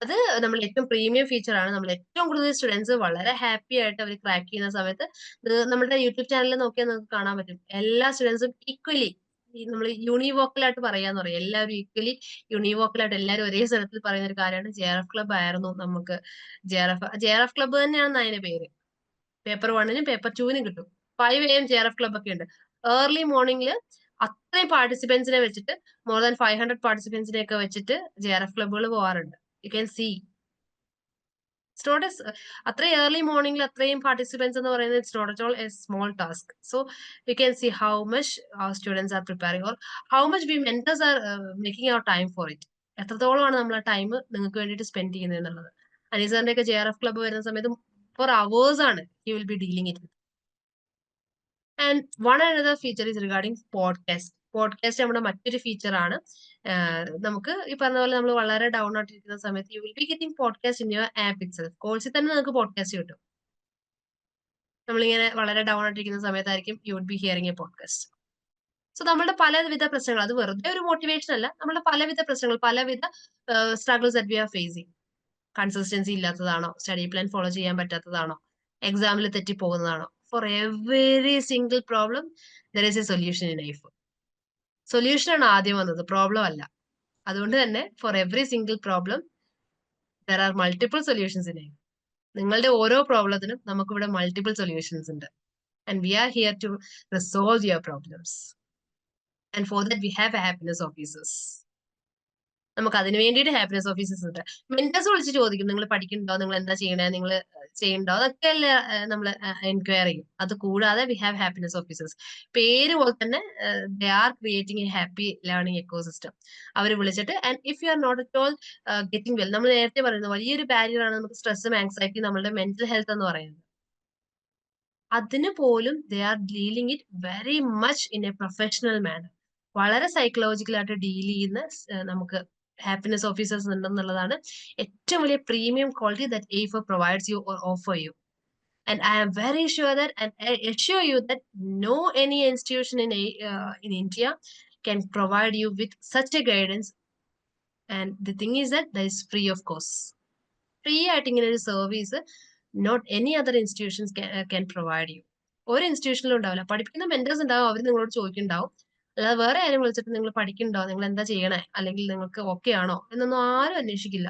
അത് നമ്മൾ ഏറ്റവും പ്രീമിയം ഫീച്ചർ ആണ്. നമ്മൾ ഏറ്റവും കൂടുതൽ സ്റ്റുഡൻസ് വളരെ ഹാപ്പി ആയിട്ട് അവർ ക്രാക്ക് ചെയ്യുന്ന സമയത്ത് നമ്മുടെ യൂട്യൂബ് ചാനലിൽ നോക്കിയാൽ നമുക്ക് കാണാൻ പറ്റും. എല്ലാ സ്റ്റുഡൻസും ഈക്വലി നമ്മൾ യൂണിവോക്കലായിട്ട് പറയാന്ന് പറയും. എല്ലാവരും ഈക്വലി യൂണിവോക്കലായിട്ട് എല്ലാവരും ഒരേ സ്ഥലത്തിൽ പറയുന്ന ഒരു കാര്യമാണ് JRF ക്ലബ് ആയിരുന്നു നമുക്ക്. JRF ക്ലബ് തന്നെയാണ് അതിന്റെ പേര്. പേപ്പർ 1നും പേപ്പർ 2നും കിട്ടും. 5 AM JRF ക്ലബ് ഒക്കെ ഉണ്ട്. ഏർലി മോർണിംഗിൽ അത്രയും പാർട്ടിസിപ്പൻസിനെ വെച്ചിട്ട് മോർ ദാൻ 500 പാർട്ടിസിപ്പൻസിനെ ഒക്കെ വെച്ചിട്ട് JRF ക്ലബുകൾ പോകാറുണ്ട്. You can see it's not അത്രയും ഏർലി മോർണിംഗിൽ അത്രയും പാർട്ടിസിപ്പൻസ് എന്ന് പറയുന്നത് it's not at all a small task. So you can see how much students are preparing or how much we mentors are making our time for it. എത്രത്തോളമാണ് നമ്മൾ ആ time നിങ്ങൾക്ക് വേണ്ടിയിട്ട് സ്പെൻഡ് ചെയ്യുന്നത് എന്നുള്ളത്. അനീസാറിന്റെ ഒക്കെ JRF ക്ലബ് വരുന്ന സമയത്ത് ഫോർ അവേഴ്സ് ആണ് he will be dealing it. And one another feature is regarding podcast. Podcast നമ്മുടെ മറ്റൊരു ഫീച്ചർ ആണ്. നമുക്ക് ഈ പറഞ്ഞ പോലെ നമ്മൾ വളരെ ഡൗൺ ആയിട്ടിരിക്കുന്ന സമയത്ത് you will be getting podcast in your app itself. കോഴ്സിൽ തന്നെ നിങ്ങൾക്ക് പോഡ്കാസ്റ്റ് കിട്ടും. നമ്മളിങ്ങനെ വളരെ ഡൗൺ ആയിട്ടിരിക്കുന്ന സമയത്തായിരിക്കും you would be hearing a podcast. So നമ്മളുടെ പലവിധ പ്രശ്നങ്ങൾ, അത് വെറുതെ ഒരു മോട്ടിവേഷൻ അല്ല, നമ്മുടെ പലവിധ പ്രശ്നങ്ങൾ, പലവിധ struggles that we are facing. Consistency ഇല്ലാത്തതാണോ, സ്റ്റഡി പ്ലാൻ ഫോളോ ചെയ്യാൻ പറ്റാത്തതാണോ, എക്സാമിൽ തെറ്റിപ്പോകുന്നതാണോ, for every single problem there is a solution in life. Solution ആണ് ആദ്യം വന്നത്, പ്രോബ്ലം അല്ല. അതുകൊണ്ട് തന്നെ for every single problem there are multiple solutions in life. നിങ്ങളുടെ ഓരോ പ്രോബ്ലത്തിനും നമുക്കിവിടെ മൾട്ടിപ്പിൾ സൊല്യൂഷൻസ് ഉണ്ട്. And we are here to resolve your problems. And for that we have a happiness officers. നമുക്ക് അതിന് വേണ്ടിയിട്ട് ഹാപ്പിനെസ് ഓഫീസേഴ്സ് ഉണ്ട്. മെന്റേഴ്സ് വിളിച്ച് ചോദിക്കും, നിങ്ങൾ പഠിക്കുന്നുണ്ടോ, നിങ്ങൾ എന്താ ചെയ്യണേ, നിങ്ങൾ ചെയ്യണ്ടോ, അതൊക്കെ അല്ലേ നമ്മൾ എൻക്വയർ ചെയ്യും. അത് കൂടാതെ വി ഹാവ് ഹാപ്പിനെസ് ഓഫീസേഴ്സ്. പേര് പോലെ തന്നെ they are creating a happy learning ecosystem. അവർ വിളിച്ചിട്ട് and if you are not at all getting well, നമ്മൾ നേരത്തെ പറയുന്നത് വലിയൊരു ബാരിയർ ആണ് നമുക്ക് സ്ട്രെസ്സും ആങ്സൈറ്റി, നമ്മളുടെ മെന്റൽ ഹെൽത്ത് എന്ന് പറയുന്നത്. അതിന് പോലും they are dealing it very much in a professional manner. വളരെ സൈക്കോളജിക്കലായിട്ട് ഡീൽ ചെയ്യുന്ന നമുക്ക് ഹാപ്പിനെസ് ഓഫീസേഴ്സ് ഉണ്ടെന്നുള്ളതാണ് ഏറ്റവും വലിയ premium quality that Aifer provides you or offer you. And I am very sure that, and I assure you that no any institution in India can provide you with such a guidance. And the thing is that is free of course. Free ആയിട്ട് ഇങ്ങനെ ഒരു service not any other institutions can provide you. ഒരു ഇൻസ്റ്റിറ്റ്യൂഷനിലും ഉണ്ടാവില്ല. പഠിപ്പിക്കുന്ന mentors ഉണ്ടാവും, അവർ നിങ്ങളോട് ചോദിക്കുന്നുണ്ടാവും. അല്ലാതെ വേറെ ആരും വിളിച്ചിട്ട് നിങ്ങൾ പഠിക്കുന്നുണ്ടോ, നിങ്ങൾ എന്താ ചെയ്യണേ, അല്ലെങ്കിൽ നിങ്ങൾക്ക് ഓക്കെ ആണോ എന്നൊന്നും ആരും അന്വേഷിക്കില്ല.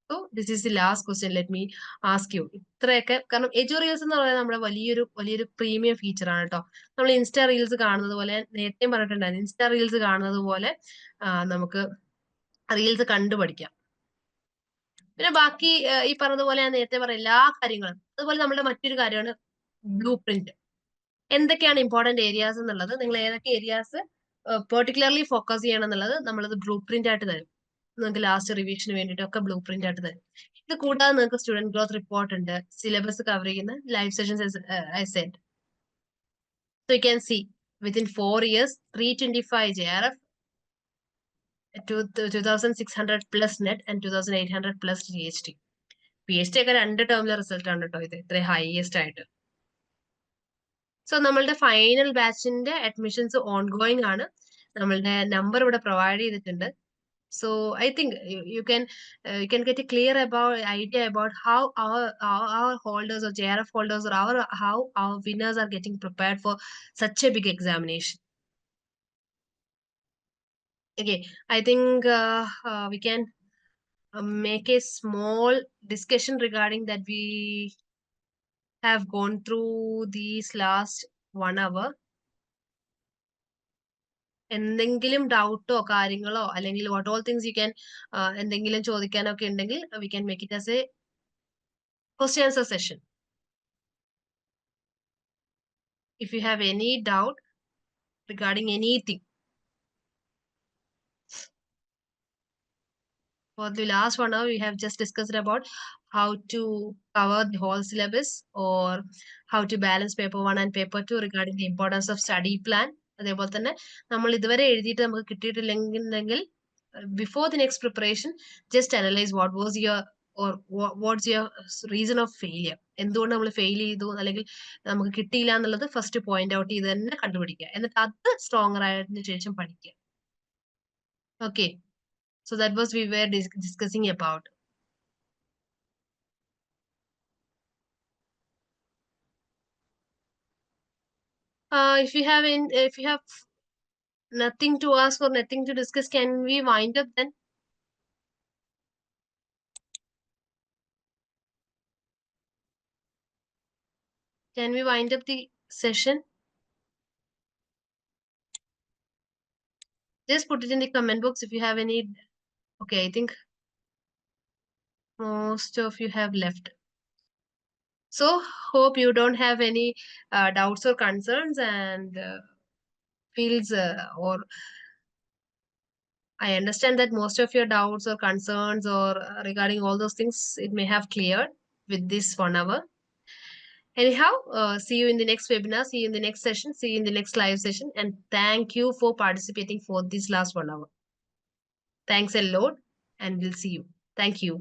So this is the last question. Let me ask you. ഇത്രയൊക്കെ കാരണം എജു റീൽസ് എന്ന് പറയുന്നത് നമ്മുടെ വലിയൊരു പ്രീമിയം ഫീച്ചർ ആണ് കേട്ടോ. നമ്മൾ ഇൻസ്റ്റാ റീൽസ് കാണുന്നത് പോലെ, നേരത്തെയും പറഞ്ഞിട്ടുണ്ടായിരുന്നു, ഇൻസ്റ്റാ റീൽസ് കാണുന്നത് പോലെ നമുക്ക് റീൽസ് കണ്ടു പഠിക്കാം. പിന്നെ ബാക്കി ഈ പറഞ്ഞതുപോലെ ഞാൻ നേരത്തെ പറഞ്ഞ എല്ലാ കാര്യങ്ങളും, അതുപോലെ നമ്മുടെ മറ്റൊരു കാര്യമാണ് ബ്ലൂ പ്രിന്റ്. എന്തൊക്കെയാണ് ഇമ്പോർട്ടന്റ് ഏരിയാസ് എന്നുള്ളത്, നിങ്ങൾ ഏതൊക്കെ ഏരിയാസ് പെർട്ടിക്കുലർലി ഫോക്കസ് ചെയ്യണം എന്നുള്ളത് നമ്മളത് ബ്ലൂ പ്രിന്റ് ആയിട്ട് തരും. നിങ്ങൾക്ക് ലാസ്റ്റ് റിവിഷന് വേണ്ടിയിട്ടൊക്കെ ബ്ലൂ പ്രിന്റ് ആയിട്ട് തരും. ഇത് കൂടാതെ നിങ്ങൾക്ക് സ്റ്റുഡന്റ് ഗ്രോത്ത് റിപ്പോർട്ട് ഉണ്ട്, സിലബസ് കവർ ചെയ്യുന്ന live sessions I said. So you can see within 4 years 325 JRF, 2600 plus net and 2800 plus GHT. PhD ഒക്കെ 2 ടേമിലെ റിസൾട്ട് ആണ് കേട്ടോ ഇത്, ഇത്ര ഹൈയസ്റ്റ് ആയിട്ട്. സോ നമ്മളുടെ ഫൈനൽ ബാച്ചിന്റെ അഡ്മിഷൻസ് ഓൺ ഗോയിങ് ആണ്. നമ്മളുടെ നമ്പർ ഇവിടെ പ്രൊവൈഡ് ചെയ്തിട്ടുണ്ട്. So I think you can get a clear idea about how our holders or JRF holders or how our winners are getting prepared for such a big examination. Okay, I think we can make a small discussion regarding that we have gone through these last 1 hour. എന്തെങ്കിലും ഡൗട്ടോ കാര്യങ്ങളോ അല്ലെങ്കിൽ what all things you can എന്തെങ്കിലും ചോദിക്കാനൊക്കെ ഉണ്ടെങ്കിൽ we can make it as A question answer session. If you have any doubt regarding anything. For the last 1 hour, we have just discussed about how to cover the whole syllabus or how to balance paper 1 and paper 2 regarding the importance of study plan. അതേപോലെ തന്നെ നമ്മൾ ഇതുവരെ എഴുതിയിട്ട് നമുക്ക് കിട്ടിയിട്ടില്ലെങ്കിൽ before the next preparation just analyse what's your reason of failure. എന്തുകൊണ്ട് നമ്മൾ fail ചെയ്തു അല്ലെങ്കിൽ നമുക്ക് കിട്ടിയില്ല എന്നുള്ളത് ഫസ്റ്റ് പോയിന്റ് ഔട്ട് ചെയ്ത് തന്നെ കണ്ടുപിടിക്കുക, എന്നിട്ട് അത് സ്ട്രോങ്ങർ ആയതിനു ശേഷം പഠിക്കുക. Okay, so that was we were discussing about. If you have nothing to ask or nothing to discuss, can we wind up then? Can we wind up the session? Just put it in the comment box if you have any. Okay, I think most of you have left. So hope you don't have any doubts or concerns and feels or I understand that most of your doubts or concerns or regarding all those things, it may have cleared with this 1 hour. Anyhow, see you in the next webinar, see you in the next session, see you in the next live session, and thank you for participating for this last 1 hour. Thanks a lot, and we'll see you. Thank you.